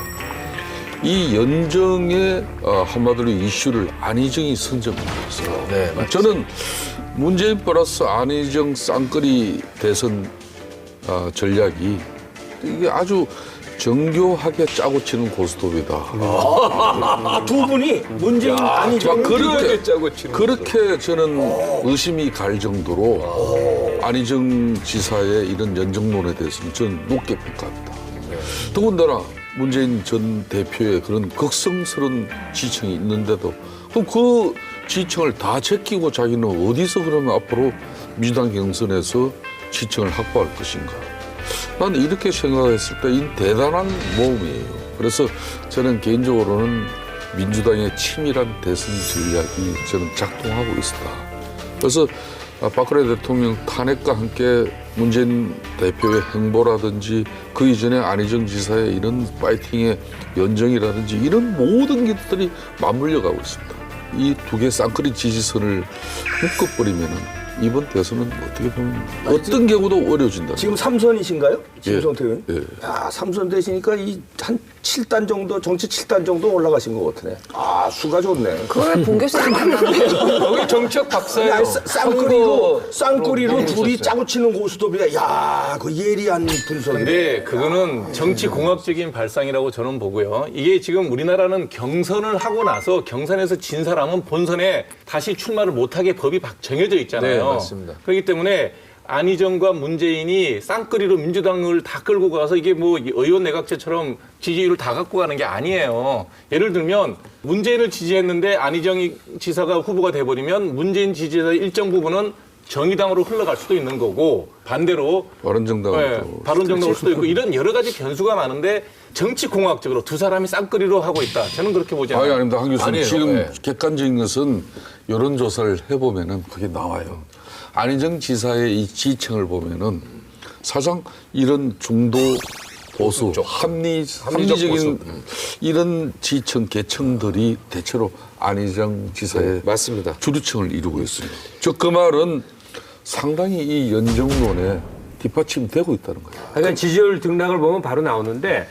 이 연정의 한마디로 이슈를 안희정이 선점했어요. 네, 저는 문재인 플러스 안희정 쌍끌이 대선 전략이 이게 아주 정교하게 짜고 치는 고스톱이다. 두 분이 문재인 안희정 그렇게 저는 의심이 갈 정도로 안희정 지사의 이런 연정론에 대해서는 저는 높게 평가합니다. 더군다나 문재인 전 대표의 그런 극성스러운 지층이 있는데도 그럼 그 지층을 다 제끼고 자기는 어디서 그러면 앞으로 민주당 경선에서 지층을 확보할 것인가. 나는 이렇게 생각했을 때 이 대단한 모험이에요. 그래서 저는 개인적으로는 민주당의 치밀한 대선 전략이 저는 작동하고 있었다. 그래서 박근혜 대통령 탄핵과 함께 문재인 대표의 행보라든지 그 이전에 안희정 지사의 이런 파이팅의 연정이라든지 이런 모든 것들이 맞물려 가고 있습니다. 이 두 개 쌍끌이 지지선을 묶어버리면은 이번 대선은 어떻게 보면 어떤 경우도 어려워진다. 지금 3선이신가요? 김성태 예. 의원? 예. 야, 3선 되시니까 한 7단 정도, 정치 7단 정도 올라가신 것 같으네. 아, 수가 좋네. 그걸 봉 교수님 만났네요. 여기 정치학 박사예요. 쌍끌이로 둘이 짜고 치는 고스톱이야. 야, 그 예리한 분석이네. 근데 그거는 정치 공학적인 발상이라고 저는 보고요. 이게 지금 우리나라는 경선을 하고 나서 경선에서 진 사람은 본선에 다시 출마를 못하게 법이 정해져 있잖아요. 네, 맞습니다. 그렇기 때문에 안희정과 문재인이 쌍끌이로 민주당을 다 끌고 가서 이게 뭐 의원 내각제처럼 지지율을 다 갖고 가는 게 아니에요. 예를 들면 문재인을 지지했는데 안희정 지사가 후보가 돼버리면 문재인 지지자 일정 부분은 정의당으로 흘러갈 수도 있는 거고 반대로 바른정당으로 바른정당으로 수도 있고 이런 여러 가지 변수가 많은데 정치공학적으로 두 사람이 쌍끌이로 하고 있다. 저는 그렇게 보지 않아요. 아닙니다. 한 교수님. 아니에요. 지금 네. 객관적인 것은 여론조사를 해보면은 그게 나와요. 안희정 지사의 이 지지층을 보면은 사실상 이런 중도 보수, 합리적인 이런 지지층, 계층들이 대체로 안희정 지사의 맞습니다. 주류층을 이루고 있습니다. 즉 그 말은 상당히 이 연정론에 뒷받침되고 있다는 거예요. 그러니까 지지율 등락을 보면 바로 나오는데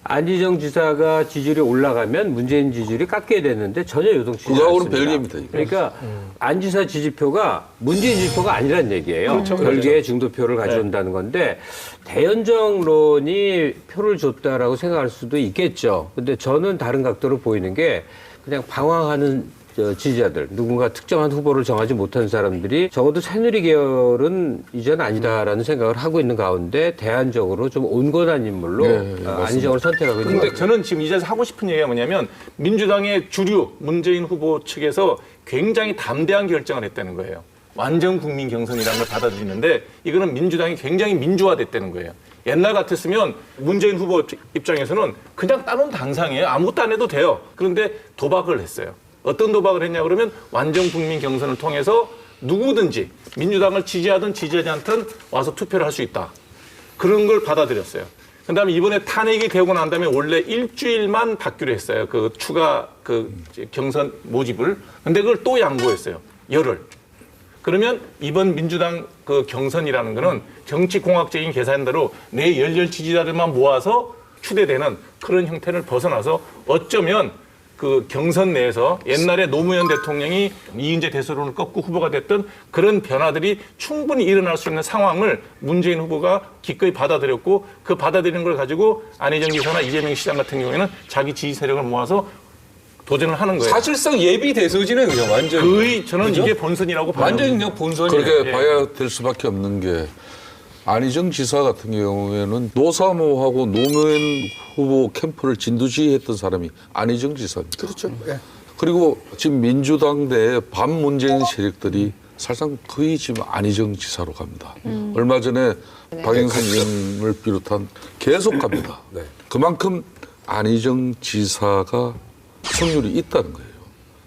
안희정 지사가 지지율이 올라가면 문재인 지지율이 깎게 되는데 전혀 요동치지 않습니다. 그거하고는 별개입니다. 이거. 그러니까 안 지사 지지표가 문재인 지지표가 아니란 얘기예요. 그렇죠. 별개의 중도표를 가져온다는 건데 대연정론이 표를 줬다라고 생각할 수도 있겠죠. 근데 저는 다른 각도로 보이는 게 그냥 방황하는 지지자들, 누군가 특정한 후보를 정하지 못한 사람들이 적어도 새누리 계열은 이제는 아니다라는 생각을 하고 있는 가운데 대안적으로 좀 온건한 인물로 안희정을 선택하고 있는 근데 거죠. 저는 지금 이 자리에서 하고 싶은 얘기가 뭐냐면 민주당의 주류 문재인 후보 측에서 굉장히 담대한 결정을 했다는 거예요. 완전 국민 경선이라는 걸 받아들이는데 이거는 민주당이 굉장히 민주화됐다는 거예요. 옛날 같았으면 문재인 후보 입장에서는 그냥 따놓은 당상이에요. 아무것도 안 해도 돼요. 그런데 도박을 했어요. 어떤 도박을 했냐 그러면 완전 국민 경선을 통해서 누구든지 민주당을 지지하든 지지하지 않든 와서 투표를 할 수 있다. 그런 걸 받아들였어요. 그다음에 이번에 탄핵이 되고 난 다음에 원래 일주일만 받기로 했어요. 그 추가 그 경선 모집을. 근데 그걸 또 양보했어요. 열흘. 그러면 이번 민주당 그 경선이라는 거는 정치공학적인 계산대로 내 열렬 지지자들만 모아서 추대되는 그런 형태를 벗어나서 어쩌면 그 경선 내에서 옛날에 노무현 대통령이 이인재 대소론을 꺾고 후보가 됐던 그런 변화들이 충분히 일어날 수 있는 상황을 문재인 후보가 기꺼이 받아들였고 그 받아들이는 걸 가지고 안희정 지사나 이재명 시장 같은 경우에는 자기 지지 세력을 모아서 도전을 하는 거예요. 사실상 예비 대소지는 그냥 완전 거의 저는 그죠? 이게 본선이라고 봐요. 완전히 그냥 본선이에요. 그렇게 예. 봐야 될 수밖에 없는 게 안희정 지사 같은 경우에는 노사모하고 노무현 후보 캠프를 진두지휘했던 사람이 안희정 지사입니다. 그렇죠. 예. 그리고 지금 민주당 내 반문재인 세력들이 사실상 거의 지금 안희정 지사로 갑니다. 얼마 전에 박영선 의원을 비롯한 계속 갑니다. 네. 그만큼 안희정 지사가 승률이 있다는 거예요.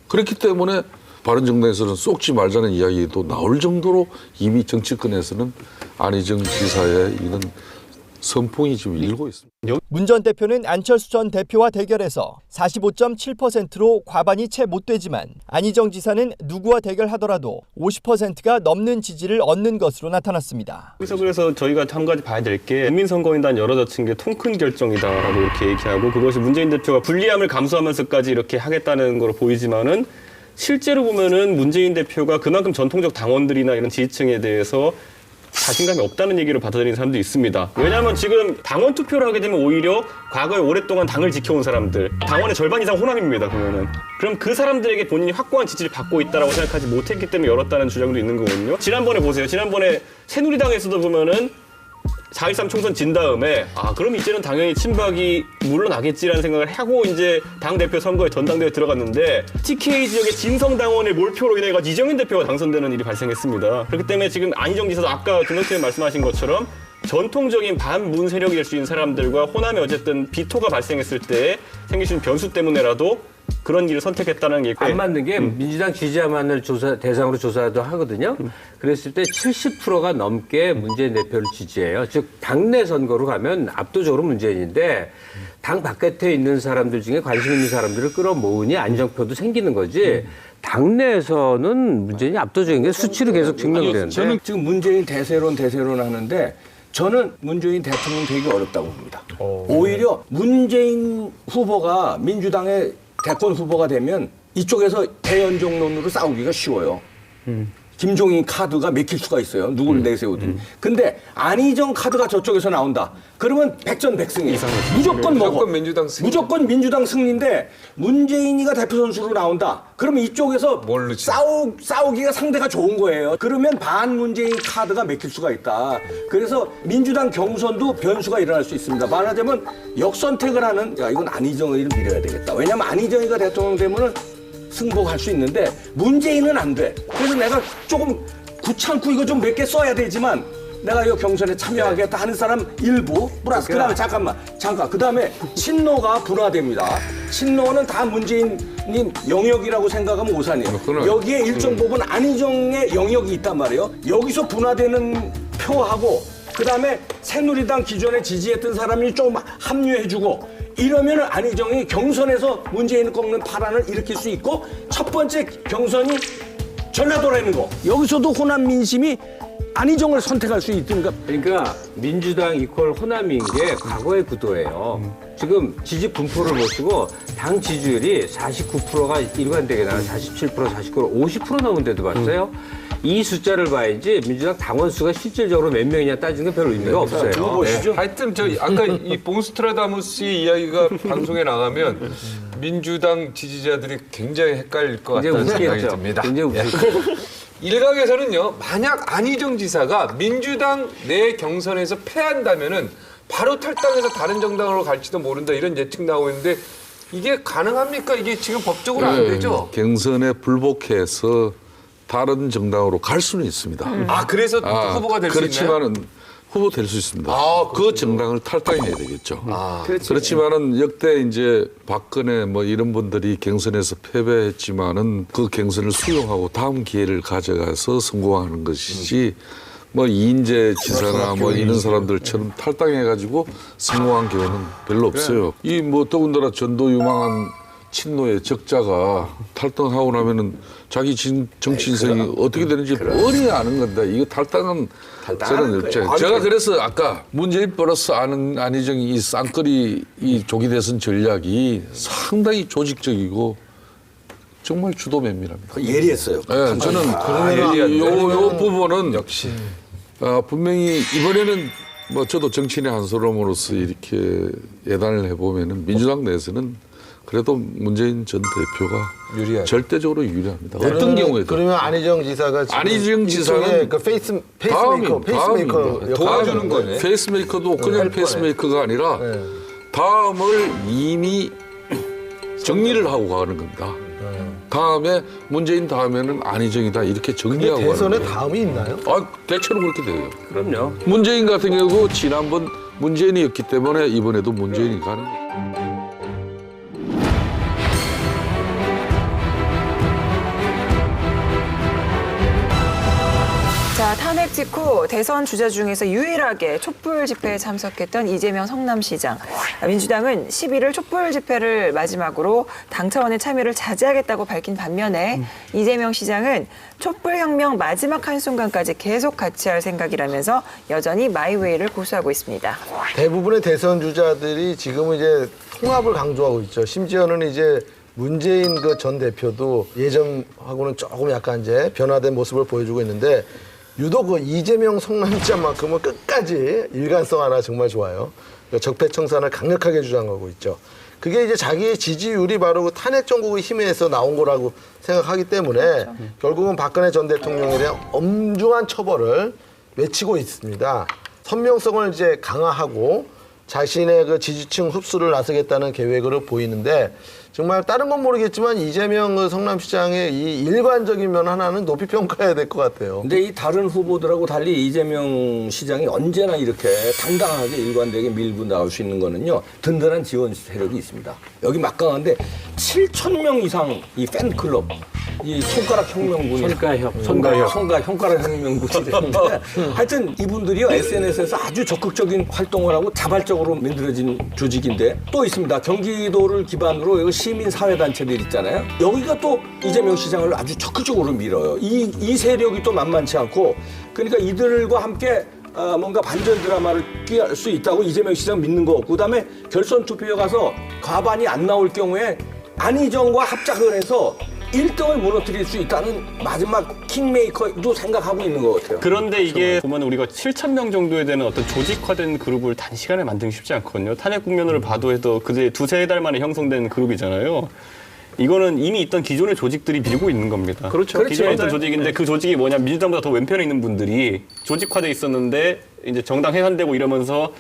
그렇기 때문에 바른정당에서는 쏙지 말자는 이야기도 나올 정도로 이미 정치권에서는 안희정 지사의 이런 선풍이 지금 일고 있습니다. 문 전 대표는 안철수 전 대표와 대결해서 45.7%로 과반이 채 못 되지만 안희정 지사는 누구와 대결하더라도 50%가 넘는 지지를 얻는 것으로 나타났습니다. 그래서 저희가 한 가지 봐야 될 게 국민선거인단 열어젖힌 게 통 큰 결정이다라고 이렇게 얘기하고 그것이 문재인 대표가 불리함을 감수하면서까지 이렇게 하겠다는 걸로 보이지만은 실제로 보면은 문재인 대표가 그만큼 전통적 당원들이나 이런 지지층에 대해서 자신감이 없다는 얘기를 받아들이는 사람도 있습니다. 왜냐하면 지금 당원 투표를 하게 되면 오히려 과거에 오랫동안 당을 지켜온 사람들, 당원의 절반 이상 호남입니다, 보면은. 그럼 그 사람들에게 본인이 확고한 지지를 받고 있다라고 생각하지 못했기 때문에 열었다는 주장도 있는 거거든요. 지난번에 보세요. 지난번에 새누리당에서도 보면은 4.13 총선 진 다음에 그럼 이제는 당연히 친박이 물러나겠지라는 생각을 하고 이제 당대표 선거에 전당대회에 들어갔는데 TK 지역의 진성당원의 몰표로 인해 가지고 이정현 대표가 당선되는 일이 발생했습니다. 그렇기 때문에 지금 안희정 지사도 아까 김성태 말씀하신 것처럼 전통적인 반문 세력이 될 수 있는 사람들과 호남에 어쨌든 비토가 발생했을 때 생길 수 있는 변수 때문에라도 그런 길을 선택했다는 게 안 맞는 게 민주당 지지자만을 대상으로 조사도 하거든요. 그랬을 때 70%가 넘게 문재인 대표를 지지해요. 즉 당내 선거로 가면 압도적으로 문재인인데 당 바깥에 있는 사람들 중에 관심 있는 사람들을 끌어모으니 안정표도 생기는 거지. 당내에서는 문재인이 압도적인 게 수치로 계속 증명되는데. 저는 지금 문재인 대세론 하는데 저는 문재인 대통령 되기 어렵다고 봅니다. 오히려 문재인 후보가 민주당의 대권 후보가 되면 이쪽에서 대연정론으로 싸우기가 쉬워요. 김종인 카드가 맥힐 수가 있어요. 누구를 내세우든. 근데 안희정 카드가 저쪽에서 나온다. 그러면 백전백승이에요. 무조건 먹어. 무조건 민주당 승리인데 문재인이가 대표 선수로 나온다. 그러면 이쪽에서 싸우기가 상대가 좋은 거예요. 그러면 반문재인 카드가 맥힐 수가 있다. 그래서 민주당 경선도 변수가 일어날 수 있습니다. 말하자면 역선택을 하는 이건 안희정을 밀어야 되겠다. 왜냐면 안희정이가 대통령 되면은 승복할 수 있는데 문재인은 안 돼. 그래서 내가 조금 구찮고 이거 좀 몇 개 써야 되지만 내가 이 경선에 참여하겠다 하는 사람 일부 플러스 그다음에 잠깐 그다음에 친노가 분화됩니다. 친노는 다 문재인님 영역이라고 생각하면 오산이에요. 여기에 일정 부분 안희정의 영역이 있단 말이에요. 여기서 분화되는 표하고 그다음에 새누리당 기존에 지지했던 사람이 좀 합류해주고 이러면 안희정이 경선에서 문재인을 꺾는 파란을 일으킬 수 있고 첫 번째 경선이 전라도라는 거. 여기서도 호남 민심이 안희정을 선택할 수 있으니까. 그러니까 민주당 이퀄 호남인 게 과거의 구도예요. 지금 지지 분포를 보시고 당 지지율이 49%가 일관되게 나와 47%, 49%, 50% 넘은 데도 봤어요. 이 숫자를 봐야지 민주당 당원 수가 실질적으로 몇 명이냐 따지는 건 별 의미가 없어요. 네. 하여튼 저 아까 이 봉스트라다무스의 이야기가 방송에 나가면 민주당 지지자들이 굉장히 헷갈릴 것 같다는 생각이 듭니다. 일각에서는요, 만약 안희정 지사가 민주당 내 경선에서 패한다면은 바로 탈당해서 다른 정당으로 갈지도 모른다 이런 예측 나오고 있는데 이게 가능합니까? 이게 지금 법적으로 안 되죠? 경선에 불복해서 다른 정당으로 갈 수는 있습니다. 그래서 후보가 될 수 있나요? 그렇지만은 후보 될 수 있습니다. 그 정당을 탈당해야 되겠죠. 그렇지만은 역대 이제 박근혜 뭐 이런 분들이 경선에서 패배했지만은 그 경선을 수용하고 다음 기회를 가져가서 성공하는 것이지 뭐 이인재 지사나 뭐 이런 사람들처럼 탈당해가지고 성공한 경우는 별로 없어요. 이 뭐 더군다나 전도 유망한 친노의 적자가 탈당하고 나면은 자기 정치 인생이 어떻게 되는지 뻔히 아는 건데 이거 탈당은 저는 없죠. 제가 그래서 아까 문재인 플러스 안희정이 이 쌍끌이 이 조기 대선 전략이 상당히 조직적이고 정말 주도 면밀합니다. 예리했어요. 네, 저는 요 부분은 역시 분명히 이번에는 뭐 저도 정치인의 한 사람으로서 이렇게 예단을 해보면은 민주당 내에서는 그래도 문재인 전 대표가 절대적으로 유리합니다. 어떤 경우에도. 그러면 안희정 지사가 안희정 지사는 그 페이스메이커 도와주는 거네. 페이스메이커도 그냥 페이스메이커가 아니라 다음을 이미 정리를 하고 가는 겁니다. 다음에 문재인 다음에는 안희정이다 이렇게 정리하고 가는 거예요. 대선에 다음이 있나요? 대체로 그렇게 돼요. 그럼요. 문재인 같은 경우 지난번 문재인이었기 때문에 이번에도 문재인이 가는 거예요. 자, 탄핵 직후 대선 주자 중에서 유일하게 촛불 집회에 참석했던 이재명 성남시장. 민주당은 11일 촛불 집회를 마지막으로 당 차원의 참여를 자제하겠다고 밝힌 반면에 이재명 시장은 촛불혁명 마지막 한순간까지 계속 같이 할 생각이라면서 여전히 마이웨이를 고수하고 있습니다. 대부분의 대선 주자들이 지금은 이제 통합을 강조하고 있죠. 심지어는 이제 문재인 그 전 대표도 예전하고는 조금 약간 이제 변화된 모습을 보여주고 있는데 유독 그 이재명 성남시장만큼은 끝까지 일관성 하나 정말 좋아요. 적폐청산을 강력하게 주장하고 있죠. 그게 이제 자기의 지지율이 바로 그 탄핵 정국의 힘에서 나온 거라고 생각하기 때문에 결국은 박근혜 전 대통령에 대한 엄중한 처벌을 외치고 있습니다. 선명성을 이제 강화하고 자신의 그 지지층 흡수를 나서겠다는 계획으로 보이는데 정말 다른 건 모르겠지만 이재명 그 성남시장의 이 일관적인 면 하나는 높이 평가해야 될 것 같아요. 근데 이 다른 후보들하고 달리 이재명 시장이 언제나 이렇게 당당하게 일관되게 밀고 나올 수 있는 거는요. 든든한 지원 세력이 있습니다. 여기 막강한데 7,000명 이상 이 팬클럽, 이 손가락 혁명군이 손가락 혁명군이 되는데 하여튼 이분들이요 SNS에서 아주 적극적인 활동을 하고 자발적으로 만들어진 조직인데 또 있습니다. 경기도를 기반으로 여기 시민 사회단체들 있잖아요. 여기가 또 이재명 시장을 아주 적극적으로 밀어요. 이 세력이 또 만만치 않고 그러니까 이들과 함께 뭔가 반전 드라마를 꾀할 수 있다고 이재명 시장 믿는 거. 그다음에 결선 투표에 가서 과반이 안 나올 경우에 안희정과 합작을 해서 1등을 무너뜨릴 수 있다는 마지막 킹메이커도 생각하고 있는 것 같아요. 그런데 이게 보면 우리가 7,000명 정도에 되는 어떤 조직화된 그룹을 단시간에 만들기 쉽지 않거든요. 탄핵 국면을 봐도 해도 그제 두세 달 만에 형성된 그룹이잖아요. 이거는 이미 있던 기존의 조직들이 밀고 있는 겁니다. 그렇죠. 기존에 있던 조직인데 그 조직이 뭐냐 민주당보다 더 왼편에 있는 분들이 조직화돼 있었는데 이제 정당 해산되고 이러면서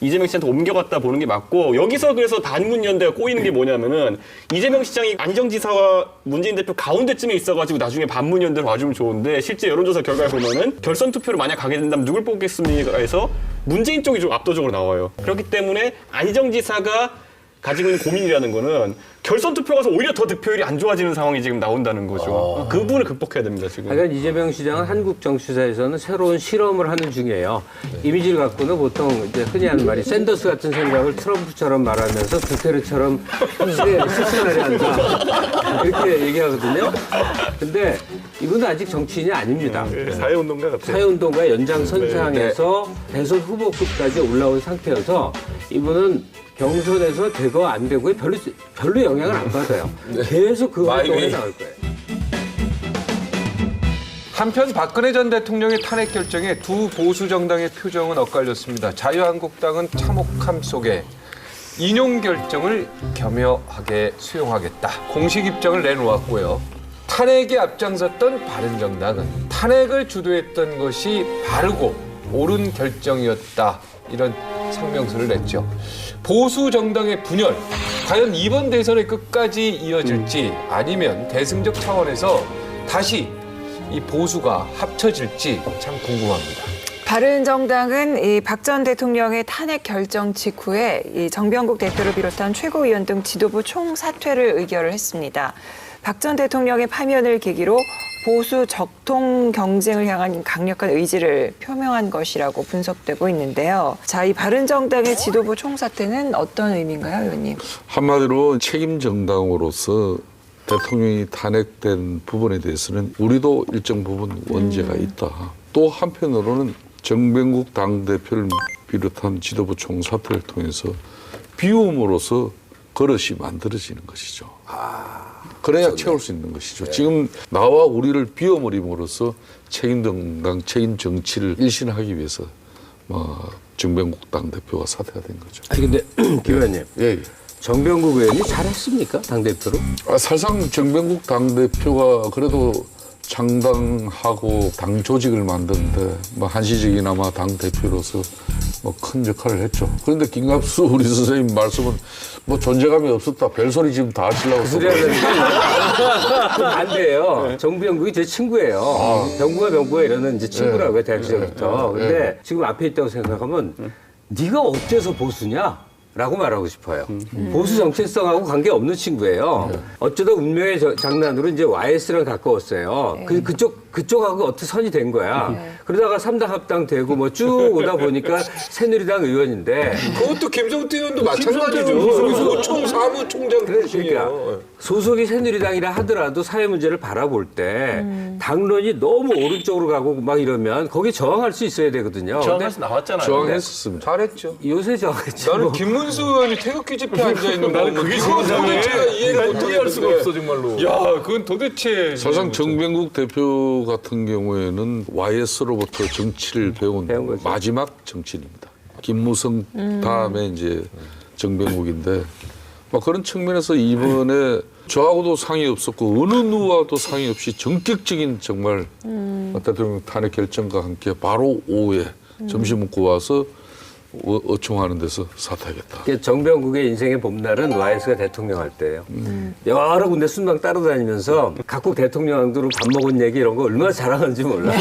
이재명 씨한테 옮겨갔다 보는 게 맞고 여기서 그래서 단군연대가 꼬이는 게 뭐냐면은 이재명 시장이 안희정 지사와 문재인 대표 가운데쯤에 있어가지고 나중에 반문연대로 와주면 좋은데 실제 여론조사 결과에 보면은 결선 투표로 만약 가게 된다면 누굴 뽑겠습니까 해서 문재인 쪽이 좀 압도적으로 나와요. 그렇기 때문에 안희정 지사가 가지고 있는 고민이라는 거는 결선 투표 가서 오히려 더 득표율이 안 좋아지는 상황이 지금 나온다는 거죠. 그 부분을 극복해야 됩니다, 지금. 그러니까 이재명 시장은 한국 정치사에서는 새로운 실험을 하는 중이에요. 이미지를 갖고는 보통 이제 흔히 하는 말이 샌더스 같은 생각을 트럼프처럼 말하면서 두테르처럼 스스날에 앉아 이렇게 얘기하거든요. 근데 이분은 아직 정치인이 아닙니다. 사회운동가 같아요. 사회운동가 연장선상에서 대선 후보급까지 올라온 상태여서 이분은 경선에서 되고 안 되고에 별로 영향을 안 받아요. 계속 그 활동에 나올 거예요. 한편 박근혜 전 대통령의 탄핵 결정에 두 보수 정당의 표정은 엇갈렸습니다. 자유한국당은 참혹함 속에 인용 결정을 겸허하게 수용하겠다. 공식 입장을 내놓았고요. 탄핵에 앞장섰던 바른정당은 탄핵을 주도했던 것이 바르고 옳은 결정이었다. 이런 성명서를 냈죠. 보수 정당의 분열, 과연 이번 대선에 끝까지 이어질지 아니면 대승적 차원에서 다시 이 보수가 합쳐질지 참 궁금합니다. 바른정당은 이 박 전 대통령의 탄핵 결정 직후에 이 정병국 대표를 비롯한 최고위원 등 지도부 총사퇴를 의결을 했습니다. 박 전 대통령의 파면을 계기로 보수 적통 경쟁을 향한 강력한 의지를 표명한 것이라고 분석되고 있는데요. 자, 이 바른정당의 지도부 총사퇴는 어떤 의미인가요, 의원님? 한마디로 책임 정당으로서 대통령이 탄핵된 부분에 대해서는 우리도 일정 부분 원죄가 있다. 또 한편으로는 정병국 당대표를 비롯한 지도부 총사퇴를 통해서 비움으로써 그릇이 만들어지는 것이죠. 그래야 채울 수 있는 것이죠. 지금 나와 우리를 비워버림으로써 책임 정당, 책임 정치를 일신하기 위해서 정병국 당대표가 사퇴가 된 거죠. 아니 근데 김 의원님, 예. 정병국 의원이 잘했습니까? 당대표로? 사실상 정병국 당대표가 그래도 창당하고 당 조직을 만드는데 한시적이나마 당대표로서 큰 역할을 했죠. 그런데 김갑수 우리 선생님 말씀은 존재감이 없었다. 별소리 지금 다 하시려고. 반대예요. 정병국이 제 친구예요. 병구가 이러는 이제 친구라고요. 대학 시절부터. 근데 지금 앞에 있다고 생각하면 네가 어째서 보수냐? 라고 말하고 싶어요. 보수 정체성하고 관계없는 친구예요. 어쩌다 운명의 장난으로 이제 YS랑 가까웠어요. 그쪽하고 어떻게 선이 된 거야. 그러다가 3당 합당 되고 쭉 오다 보니까 새누리당 의원인데. 그것도 김성태 의원도 마찬가지죠. 소총 사무총장 그러니까 소속이 새누리당이라 하더라도 사회 문제를 바라볼 때 당론이 너무 오른쪽으로 가고 막 이러면 거기에 저항할 수 있어야 되거든요. 저항해서 나왔잖아요. 저항했었습니다. 잘했죠. 요새 저항했죠. 나는 김문수 의원이 태극기 집회 앉아있는 거 나는 그게 진짜네. 제가 이해를 이해할 수가 없어 정말로. 야, 그건 도대체 사실상 정병국 대표 같은 경우에는 YS로부터 정치를 배운 마지막 정치인입니다. 김무성 다음에 이제 정병국인데 그런 측면에서 이번에 저하고도 상의 없었고 어느 누구와도 상의 없이 전격적인 정말 대통령 탄핵 결정과 함께 바로 오후에 점심 먹고 와서 어총하는 데서 사퇴하겠다. 정병국의 인생의 봄날은 YS가 대통령 할 때예요. 여러 군데 순방 따라다니면서 각국 대통령들로 밥 먹은 얘기 이런 거 얼마나 자랑하는지 몰라.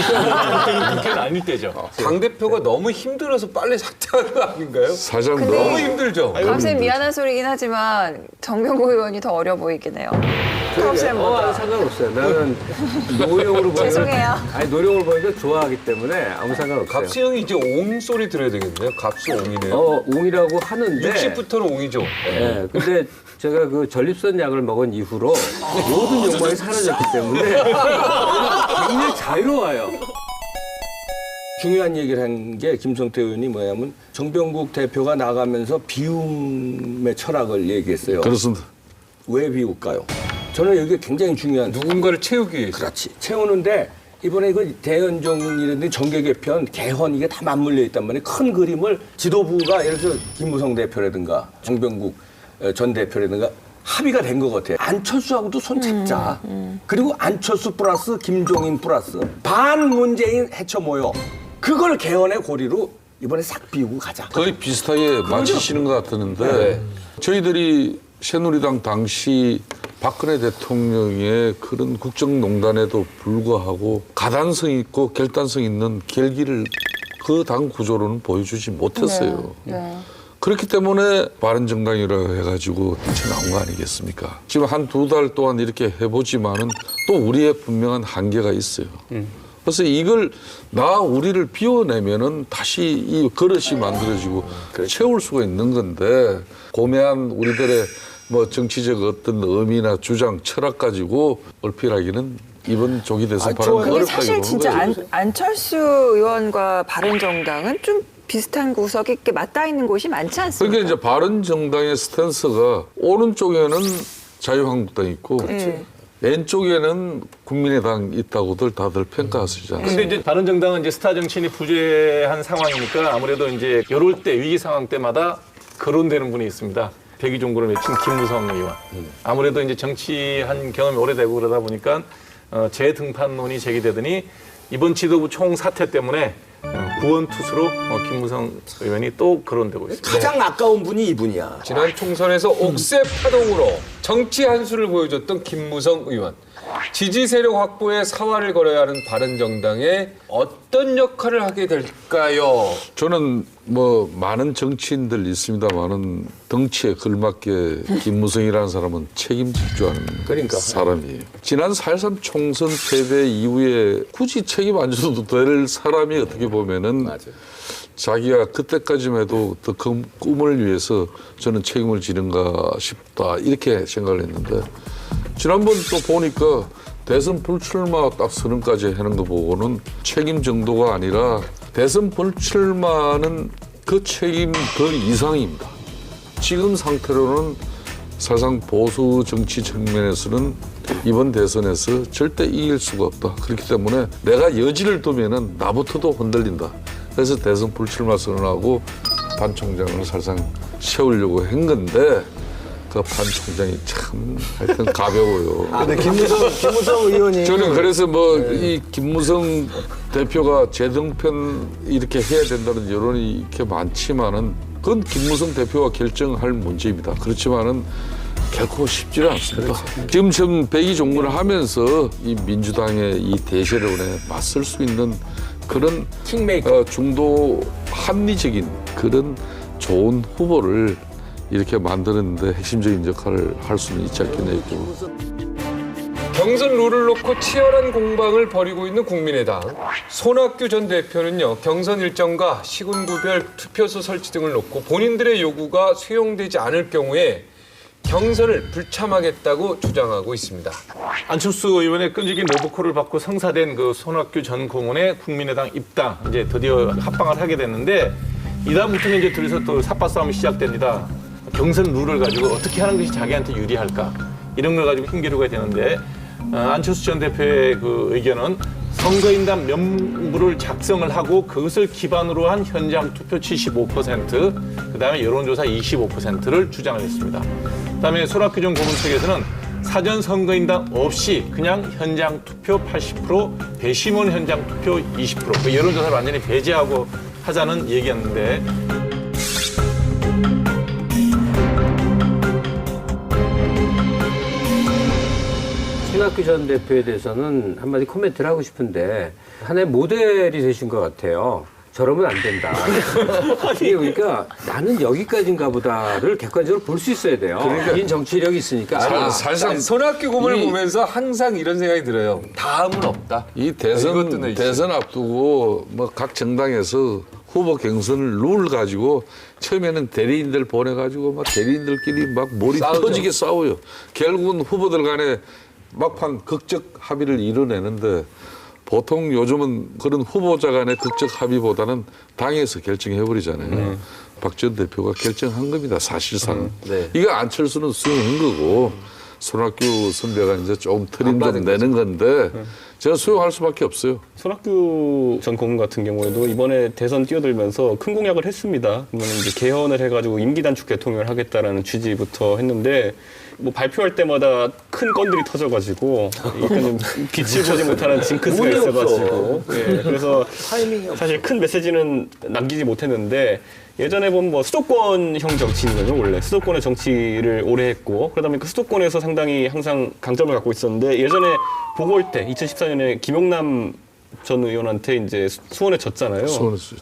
그때는 아닐 때죠. 당대표가 너무 힘들어서 빨리 사퇴하는 거 아닌가요? 사장 너무 힘들죠. 감사히 미안한 소리긴 하지만 정병국 의원이 더 어려 보이긴 해요. 컵쌤보다. 상관없어요. 나는 노령으로 보이면 죄송해요. 아니 노령으로 보이면 좋아하기 때문에 아무 상관없어요. 갑수 형이 이제 옹 소리 들어야 되겠네요. 갑수 옹이네요. 옹이라고 하는데 60부터는 옹이죠. 네. 근데 제가 그 전립선 약을 먹은 이후로 모든 욕망이 사라졌기 때문에 굉장히 자유로워요. 중요한 얘기를 한 게 김성태 의원이 뭐냐면 정병국 대표가 나가면서 비움의 철학을 얘기했어요. 그렇습니다. 왜 비울까요? 저는 여기 굉장히 중요한 누군가를 채우기 위해서. 그렇지. 채우는데 이번에 그 대연정이라든지 정계 개편, 개헌 이게 다 맞물려 있단 말이에요. 큰 그림을 지도부가 예를 들어 김무성 대표라든가 정병국 전 대표라든가 합의가 된 것 같아요. 안철수하고도 손 잡자. 그리고 안철수 플러스 김종인 플러스 반 문재인 해쳐 모여. 그걸 개헌의 고리로 이번에 싹 비우고 가자. 거의 비슷하게 맞추시는 것 같았는데 저희들이 새누리당 당시 박근혜 대통령의 그런 국정농단에도 불구하고 가단성 있고 결단성 있는 결기를 그 당 구조로는 보여주지 못했어요. 그렇기 때문에 바른정당이라고 해가지고 뛰쳐나온 거 아니겠습니까? 지금 한 두 달 동안 이렇게 해보지만은 또 우리의 분명한 한계가 있어요. 그래서 이걸 우리를 비워내면은 다시 이 그릇이 만들어지고 채울 수가 있는 건데 고매한 우리들의 뭐 정치적 어떤 의미나 주장, 철학 가지고 얼필하기는 이번 조기 대선 발언 근데 어렵다고 사실 보는 진짜 거예요. 안철수 의원과 바른정당은 좀 비슷한 구석이 꽤 맞닿아 있는 곳이 많지 않습니까? 그러니까 이제 바른정당의 스탠스가 오른쪽에는 자유한국당 있고 왼쪽에는 국민의당 있다고들 다들 평가하시지 않습니까? 근데 이제 바른정당은 이제 스타 정치인이 부재한 상황이니까 아무래도 이제 이럴 때 위기 상황 때마다 거론되는 분이 있습니다. 백의종군을 외친 김무성 의원. 아무래도 이제 정치한 경험이 오래되고 그러다 보니까 재등판론이 제기되더니 이번 지도부 총사퇴 때문에 구원투수로 김무성 의원이 또 거론되고 있습니다. 가장 아까운 분이 이분이야. 지난 총선에서 옥새 파동으로 정치 한수를 보여줬던 김무성 의원. 지지 세력 확보에 사활을 걸어야 하는 바른정당에 어떤 역할을 하게 될까요? 저는 뭐 많은 정치인들 있습니다만은 덩치에 걸맞게 김무성이라는 사람은 책임질 줄 아는 사람이에요. 지난 4.13 총선 패배 이후에 굳이 책임 안 져도 될 사람이 어떻게 보면은 자기가 그때까지만 해도 더 큰 꿈을 위해서 저는 책임을 지는가 싶다 이렇게 생각을 했는데 지난번 또 보니까 대선 불출마 딱 선언까지 하는 거 보고는 책임 정도가 아니라 대선 불출마는 그 책임 그 이상입니다. 지금 상태로는 사실상 보수 정치 측면에서는 이번 대선에서 절대 이길 수가 없다. 그렇기 때문에 내가 여지를 두면은 나부터도 흔들린다. 그래서 대선 불출마 선언하고 반 총장을 사실상 세우려고 한 건데 그 반 총장이 참 하여튼 가벼워요. 근데 김무성 의원이 저는 그래서 뭐 이 김무성 대표가 재등편 이렇게 해야 된다는 여론이 이렇게 많지만은 그건 김무성 대표가 결정할 문제입니다. 그렇지만은 결코 쉽지는 않습니다. 지금 백의종군을 하면서 이 민주당의 이 대세론에 맞설 수 있는 그런 중도 합리적인 그런 좋은 후보를 이렇게 만드는데 핵심적인 역할을 할 수는 있지 않겠냐 있고. 경선 룰을 놓고 치열한 공방을 벌이고 있는 국민의당. 손학규 전 대표는요, 경선 일정과 시군구별 투표소 설치 등을 놓고 본인들의 요구가 수용되지 않을 경우에 경선을 불참하겠다고 주장하고 있습니다. 안철수 의원의 끈질긴 로보콜을 받고 성사된 그 손학규 전 고문의 국민의당 입당, 이제 드디어 합방을 하게 됐는데 이다음부터는 이제 둘이서 또 삿바 싸움이 시작됩니다. 경선 룰을 가지고 어떻게 하는 것이 자기한테 유리할까 이런 걸 가지고 힘겨루게 되는데 안철수 전 대표의 그 의견은 선거인단 명부를 작성을 하고 그것을 기반으로 한 현장 투표 75%, 그다음에 여론조사 25%를 주장을 했습니다. 그다음에 손학규 전 고문 측에서는 사전 선거인단 없이 그냥 현장 투표 80%, 배심원 현장 투표 20%, 그 여론조사를 완전히 배제하고 하자는 얘기였는데 손학규 전 대표에 대해서는 한마디 코멘트를 하고 싶은데 하나의 모델이 되신 것 같아요. 저러면 안 된다. 이게 그러니까 나는 여기까지인가 보다를 객관적으로 볼 수 있어야 돼요. 그러니까 긴 정치력이 있으니까. 사실상 손학규 고문을 보면서 항상 이런 생각이 들어요. 다음은 없다. 이 대선 앞두고 뭐 각 정당에서 후보 경선을 룰 가지고 처음에는 대리인들 보내가지고 막 대리인들끼리 막 머리 터지게 싸워요. 결국은 후보들 간에 막판 극적 합의를 이뤄내는데 보통 요즘은 그런 후보자 간의 극적 합의보다는 당에서 결정해버리잖아요. 박 전 대표가 결정한 겁니다, 사실상. 이거 안철수는 수용한 거고 손학규 선배가 이제 조금 트림 좀 내는 건데 제가 수용할 수밖에 없어요. 손학규 전 고문 같은 경우에도 이번에 대선 뛰어들면서 큰 공약을 했습니다. 그러면 이제 개헌을 해가지고 임기 단축 대통령을 하겠다라는 취지부터 했는데 뭐 발표할 때마다 큰 건들이 터져가지고 약간 빛을 보지 못하는 징크스가 있어가지고 그래서 사실 큰 메시지는 남기지 못했는데 예전에 보면 뭐 수도권형 정치인이거든요. 원래 수도권의 정치를 오래 했고 그러다 보니까 수도권에서 상당히 항상 강점을 갖고 있었는데 예전에 보궐 때 2014년에 김용남 전 의원한테 이제 수원에 졌잖아요.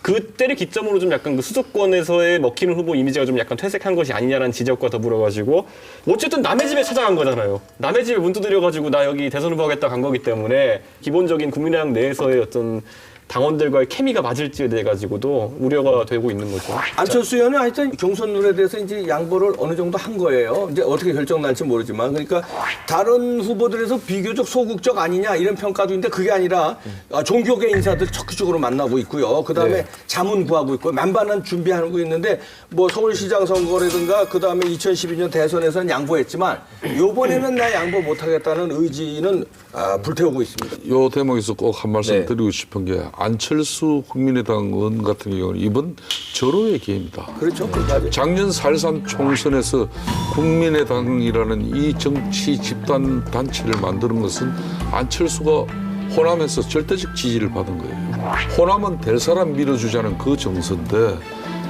그때를 기점으로 좀 약간 그 수도권에서의 먹히는 후보 이미지가 좀 약간 퇴색한 것이 아니냐라는 지적과 더불어가지고 어쨌든 남의 집에 찾아간 거잖아요. 남의 집에 문 두드려가지고 나 여기 대선 후보 하겠다 간 거기 때문에 기본적인 국민의당 내에서의 어떤 당원들과의 케미가 맞을지에 대해 가지고도 우려가 되고 있는 거죠. 안철수 의원은 하여튼 경선룰에 대해서 이제 양보를 어느 정도 한 거예요. 이제 어떻게 결정 날지 모르지만 그러니까 다른 후보들에서 비교적 소극적 아니냐 이런 평가도 있는데 그게 아니라 종교계 인사들 적극적으로 만나고 있고요. 그다음에 자문 구하고 있고 만반한 준비하고 있는데 뭐 서울시장 선거라든가 그다음에 2012년 대선에서는 양보했지만 이번에는 나 양보 못하겠다는 의지는 불태우고 있습니다. 이 대목에서 꼭 한 말씀 드리고 싶은 게 안철수 국민의당 의원 같은 경우는 이번 절호의 기회입니다. 그렇죠. 작년 4.13 총선에서 국민의당이라는 이 정치 집단 단체를 만드는 것은 안철수가 호남에서 절대적 지지를 받은 거예요. 호남은 될 사람 밀어주자는 그 정서인데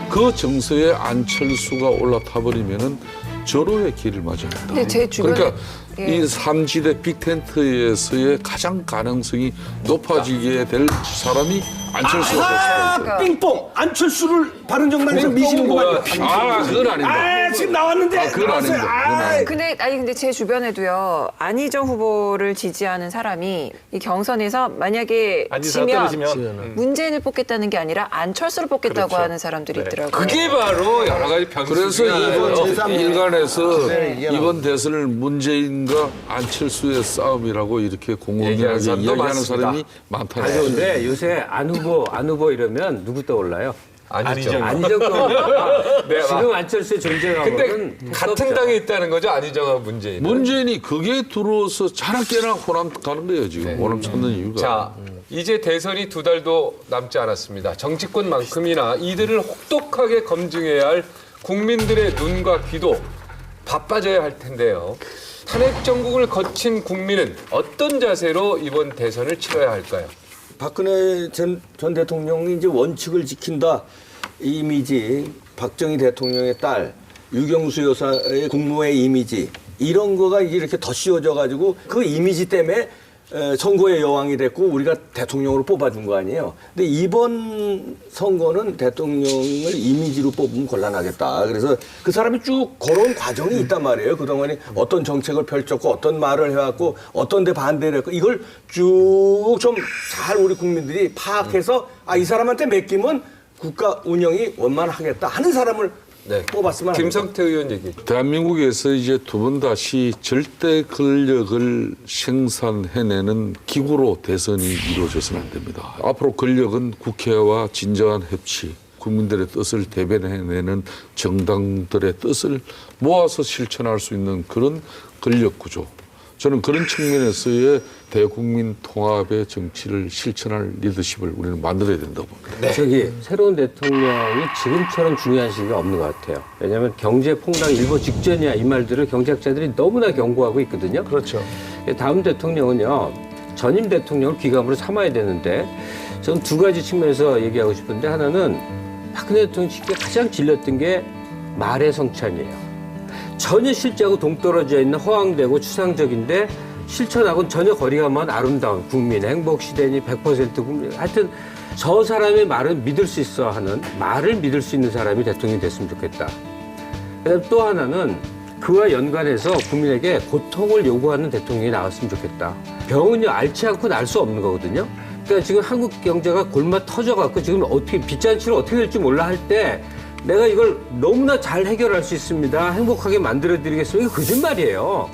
그 정서에 안철수가 올라타 버리면은 절호의 길을 맞이합니다. 근데 제 주변에 그러니까 이 3지대 빅텐트에서의 가장 가능성이 높아지게 될 사람이 안철수가 될 수가 있어요. 삥뽕! 안철수를 바른정당에서 미시는 거 같아요. 그건 아닙니다. 지금 나왔는데. 그건 아닙니다. 근데 제 주변에도요 안희정 후보를 지지하는 사람이 이 경선에서 만약에 지면 문재인을 뽑겠다는 게 아니라 안철수를 뽑겠다고 하는 사람들이 있더라고요. 그게 바로 여러 가지 변수가 그래서 이번 일간에서 이번 대선을 문재인과 안철수의 싸움이라고 이렇게 공공연하게 이야기하는 사람이 많다는 거죠. 그런데 요새 안 후보 이러면 누구 떠올라요? 안희정. 안희정 떠올라요. 지금 안철수의 존재감은 근데 같은 당에 있다는 거죠, 안희정과 문재인. 문재인이 그게 들어와서 자나깨나 호남 가는 거예요, 지금. 호남 찾는 이유가. 자, 이제 대선이 2달도 남지 않았습니다. 정치권만큼이나 이들을 혹독하게 검증해야 할 국민들의 눈과 귀도 바빠져야 할 텐데요. 탄핵 정국을 거친 국민은 어떤 자세로 이번 대선을 치러야 할까요? 박근혜 전 대통령이 이제 원칙을 지킨다 이 이미지, 박정희 대통령의 딸, 유경수 여사의 국무의 이미지 이런 거가 이렇게 덧씌워져 가지고 그 이미지 때문에 선거의 여왕이 됐고 우리가 대통령으로 뽑아준 거 아니에요. 근데 이번 선거는 대통령을 이미지로 뽑으면 곤란하겠다. 그래서 그 사람이 쭉 걸어온 과정이 있단 말이에요. 그동안에 어떤 정책을 펼쳤고 어떤 말을 해왔고 어떤 데 반대를 했고 이걸 쭉 좀 잘 우리 국민들이 파악해서 이 사람한테 맡기면 국가 운영이 원만하겠다 하는 사람을 뽑았으면 김성태 의원 얘기. 대한민국에서 이제 두 번 다시 절대 권력을 생산해내는 기구로 대선이 이루어져서는 안 됩니다. 앞으로 권력은 국회와 진정한 협치, 국민들의 뜻을 대변해내는 정당들의 뜻을 모아서 실천할 수 있는 그런 권력 구조. 저는 그런 측면에서의 대국민 통합의 정치를 실천할 리더십을 우리는 만들어야 된다고 봅니다. 저기 새로운 대통령이 지금처럼 중요한 시기가 없는 것 같아요. 왜냐하면 경제 폭락 일보 직전이야 이 말들을 경제학자들이 너무나 경고하고 있거든요. 그렇죠. 다음 대통령은요 전임 대통령을 귀감으로 삼아야 되는데 저는 두 가지 측면에서 얘기하고 싶은데 하나는 박근혜 대통령 시기에 가장 질렸던 게 말의 성찬이에요. 전혀 실제하고 동떨어져 있는 허황되고 추상적인데 실천하고는 전혀 거리가 먼 아름다운 국민, 행복 시대니 100% 국민. 하여튼 저 사람의 말은 믿을 수 있어 하는 말을 믿을 수 있는 사람이 대통령이 됐으면 좋겠다. 그다음 또 하나는 그와 연관해서 국민에게 고통을 요구하는 대통령이 나왔으면 좋겠다. 병은요 앓지 않고 날 수 없는 거거든요. 그러니까 지금 한국 경제가 골마 터져갖고 지금 어떻게 빚잔치를 어떻게 될지 몰라 할 때 내가 이걸 너무나 잘 해결할 수 있습니다. 행복하게 만들어드리겠습니다. 이거 거짓말이에요.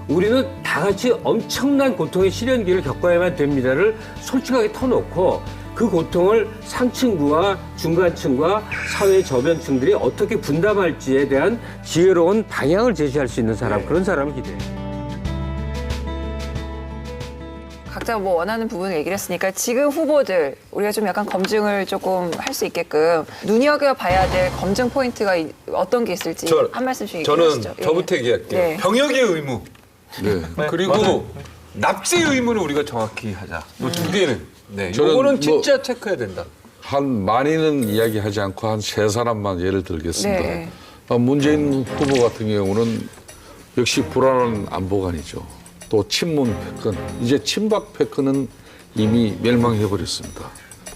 우리는 다 같이 엄청난 고통의 시련기를 겪어야만 됩니다를 솔직하게 터놓고 그 고통을 상층부와 중간층과 사회 저변층들이 어떻게 분담할지에 대한 지혜로운 방향을 제시할 수 있는 사람, 그런 사람을 기대해요. 각자 뭐 원하는 부분을 얘기를 했으니까 지금 후보들 우리가 좀 약간 검증을 조금 할 수 있게끔 눈여겨봐야 될 검증 포인트가 어떤 게 있을지 한 말씀씩 얘기해 주시죠. 저는 저부터 얘기할게요. 네. 병역의 의무. 네. 그리고 맞아요. 납세 의무는 우리가 정확히 하자. 이 두 개는. 네. 저는 이거는 진짜 체크해야 된다. 한 많이는 이야기하지 않고 한 세 사람만 예를 들겠습니다. 네. 문재인 후보 같은 경우는 역시 불안한 안보관이죠. 또 친문 패권, 이제 친박 패권은 이미 멸망해버렸습니다.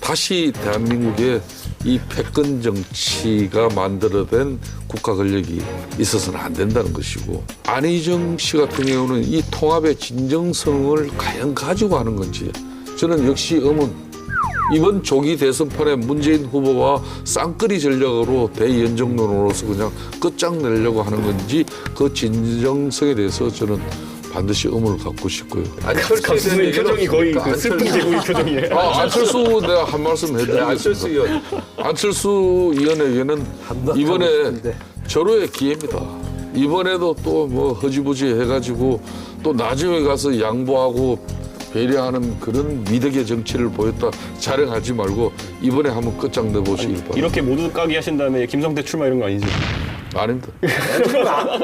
다시 대한민국에 이 패권 정치가 만들어낸 국가 권력이 있어서는 안 된다는 것이고, 안희정 씨 같은 경우는 이 통합의 진정성을 과연 가지고 하는 건지 저는 역시 의문. 이번 조기 대선판에 문재인 후보와 쌍끌이 전략으로 대연정론으로서 그냥 끝장내려고 하는 건지 그 진정성에 대해서 저는 반드시 의문을 갖고 싶고요. 안철수의 표정이 거의 그 슬픈 개구리 표정이에요. 안철수 내가 한 말씀 해드리겠습니다. 안철수 의원. 안철수 의원에게는 이번에 절호의 기회입니다. 이번에도 또 뭐 허지부지 해가지고 또 나중에 가서 양보하고 배려하는 그런 미덕의 정치를 보였다 자랑하지 말고 이번에 한번 끝장내보시기 바랍니다. 이렇게 모두 까기 하신 다음에 김성태 출마 이런 거 아니죠? 아닙니다.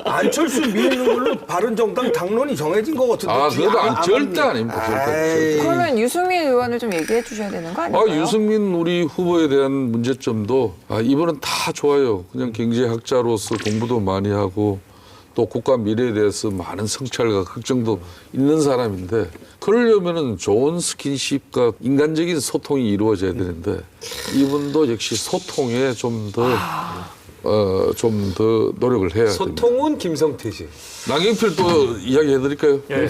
안철수 밀는 걸로 바른정당 당론이 정해진 거 같은데. 그것도 절대 아닙니다. 절대. 그러면 유승민 의원을 좀 얘기해 주셔야 되는 거 아닌가요? 유승민 우리 후보에 대한 문제점도 이번은 다 좋아요. 그냥 경제학자로서 공부도 많이 하고 또 국가 미래에 대해서 많은 성찰과 걱정도 있는 사람인데, 그러려면은 좋은 스킨십과 인간적인 소통이 이루어져야 되는데 이분도 역시 소통에 좀 더 노력을 해야 됩니다. 소통은 김성태지. 남경필 또 이야기해드릴까요? 예.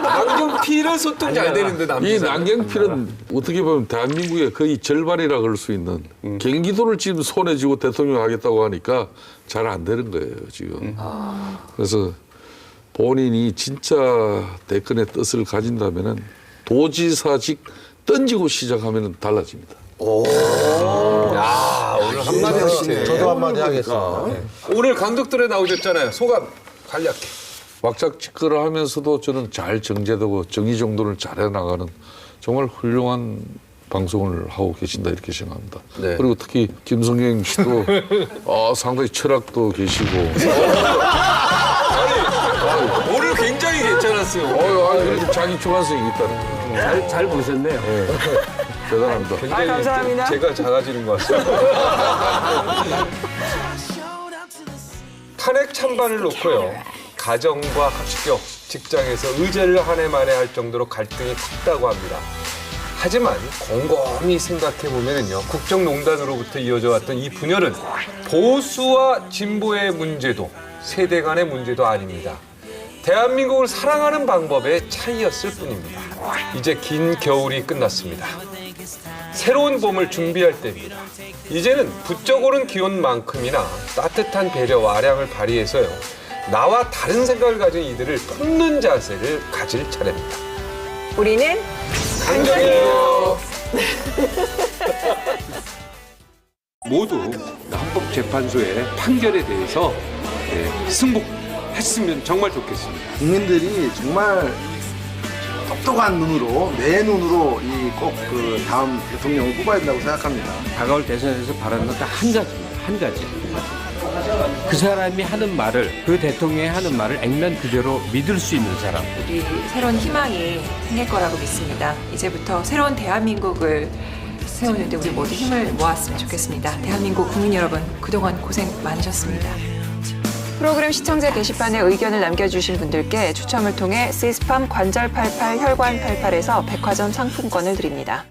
남경필은 소통 잘 되는데 이 남경필은 어떻게 보면 대한민국의 거의 절반이라 그럴 수 있는 경기도를 지금 손에 쥐고 대통령 하겠다고 하니까 잘 안 되는 거예요 지금. 그래서 본인이 진짜 대권의 뜻을 가진다면은 도지사직 던지고 시작하면은 달라집니다. 오늘 한마디 하시네. 저도 한마디 하겠습니다. 오늘 강덕들에 나오셨잖아요. 소감 간략해. 왁작지껄을 하면서도 저는 잘 정제되고 정의정돈을 잘 해나가는 정말 훌륭한 방송을 하고 계신다 이렇게 생각합니다. 네. 그리고 특히 김성경 씨도 상당히 철학도 계시고 오늘 굉장히 괜찮았어요. 그래도 자기 주관성이 있다는 잘 보셨네요. 네. 대단합니다. 굉장히 감사합니다. 제가 작아지는 것 같습니다. 탄핵 찬반을 놓고요. 가정과 학교, 직장에서 의제를 한 해 만에 할 정도로 갈등이 컸다고 합니다. 하지만 곰곰이 생각해보면요. 국정농단으로부터 이어져 왔던 이 분열은 보수와 진보의 문제도 세대 간의 문제도 아닙니다. 대한민국을 사랑하는 방법의 차이였을 뿐입니다. 이제 긴 겨울이 끝났습니다. 새로운 봄을 준비할 때입니다. 이제는 부쩍 오른 기온만큼이나 따뜻한 배려와 아량을 발휘해서요. 나와 다른 생각을 가진 이들을 품는 자세를 가질 차례입니다. 우리는 강정이에요. 모두 헌법재판소의 판결에 대해서 승복했으면 정말 좋겠습니다. 국민들이 정말 똑똑한 눈으로, 내 눈으로 꼭 그 다음 대통령을 뽑아야 된다고 생각합니다. 다가올 대선에서 바라는 건 딱 한 가지입니다. 한 가지. 그 사람이 하는 말을, 그 대통령이 하는 말을 액면 그대로 믿을 수 있는 사람. 우리 새로운 희망이 생길 거라고 믿습니다. 이제부터 새로운 대한민국을 세우는데 우리 모두 힘을 모았으면 좋겠습니다. 대한민국 국민 여러분, 그동안 고생 많으셨습니다. 프로그램 시청자 게시판에 의견을 남겨주신 분들께 추첨을 통해 시스팜 관절88 혈관 88에서 백화점 상품권을 드립니다.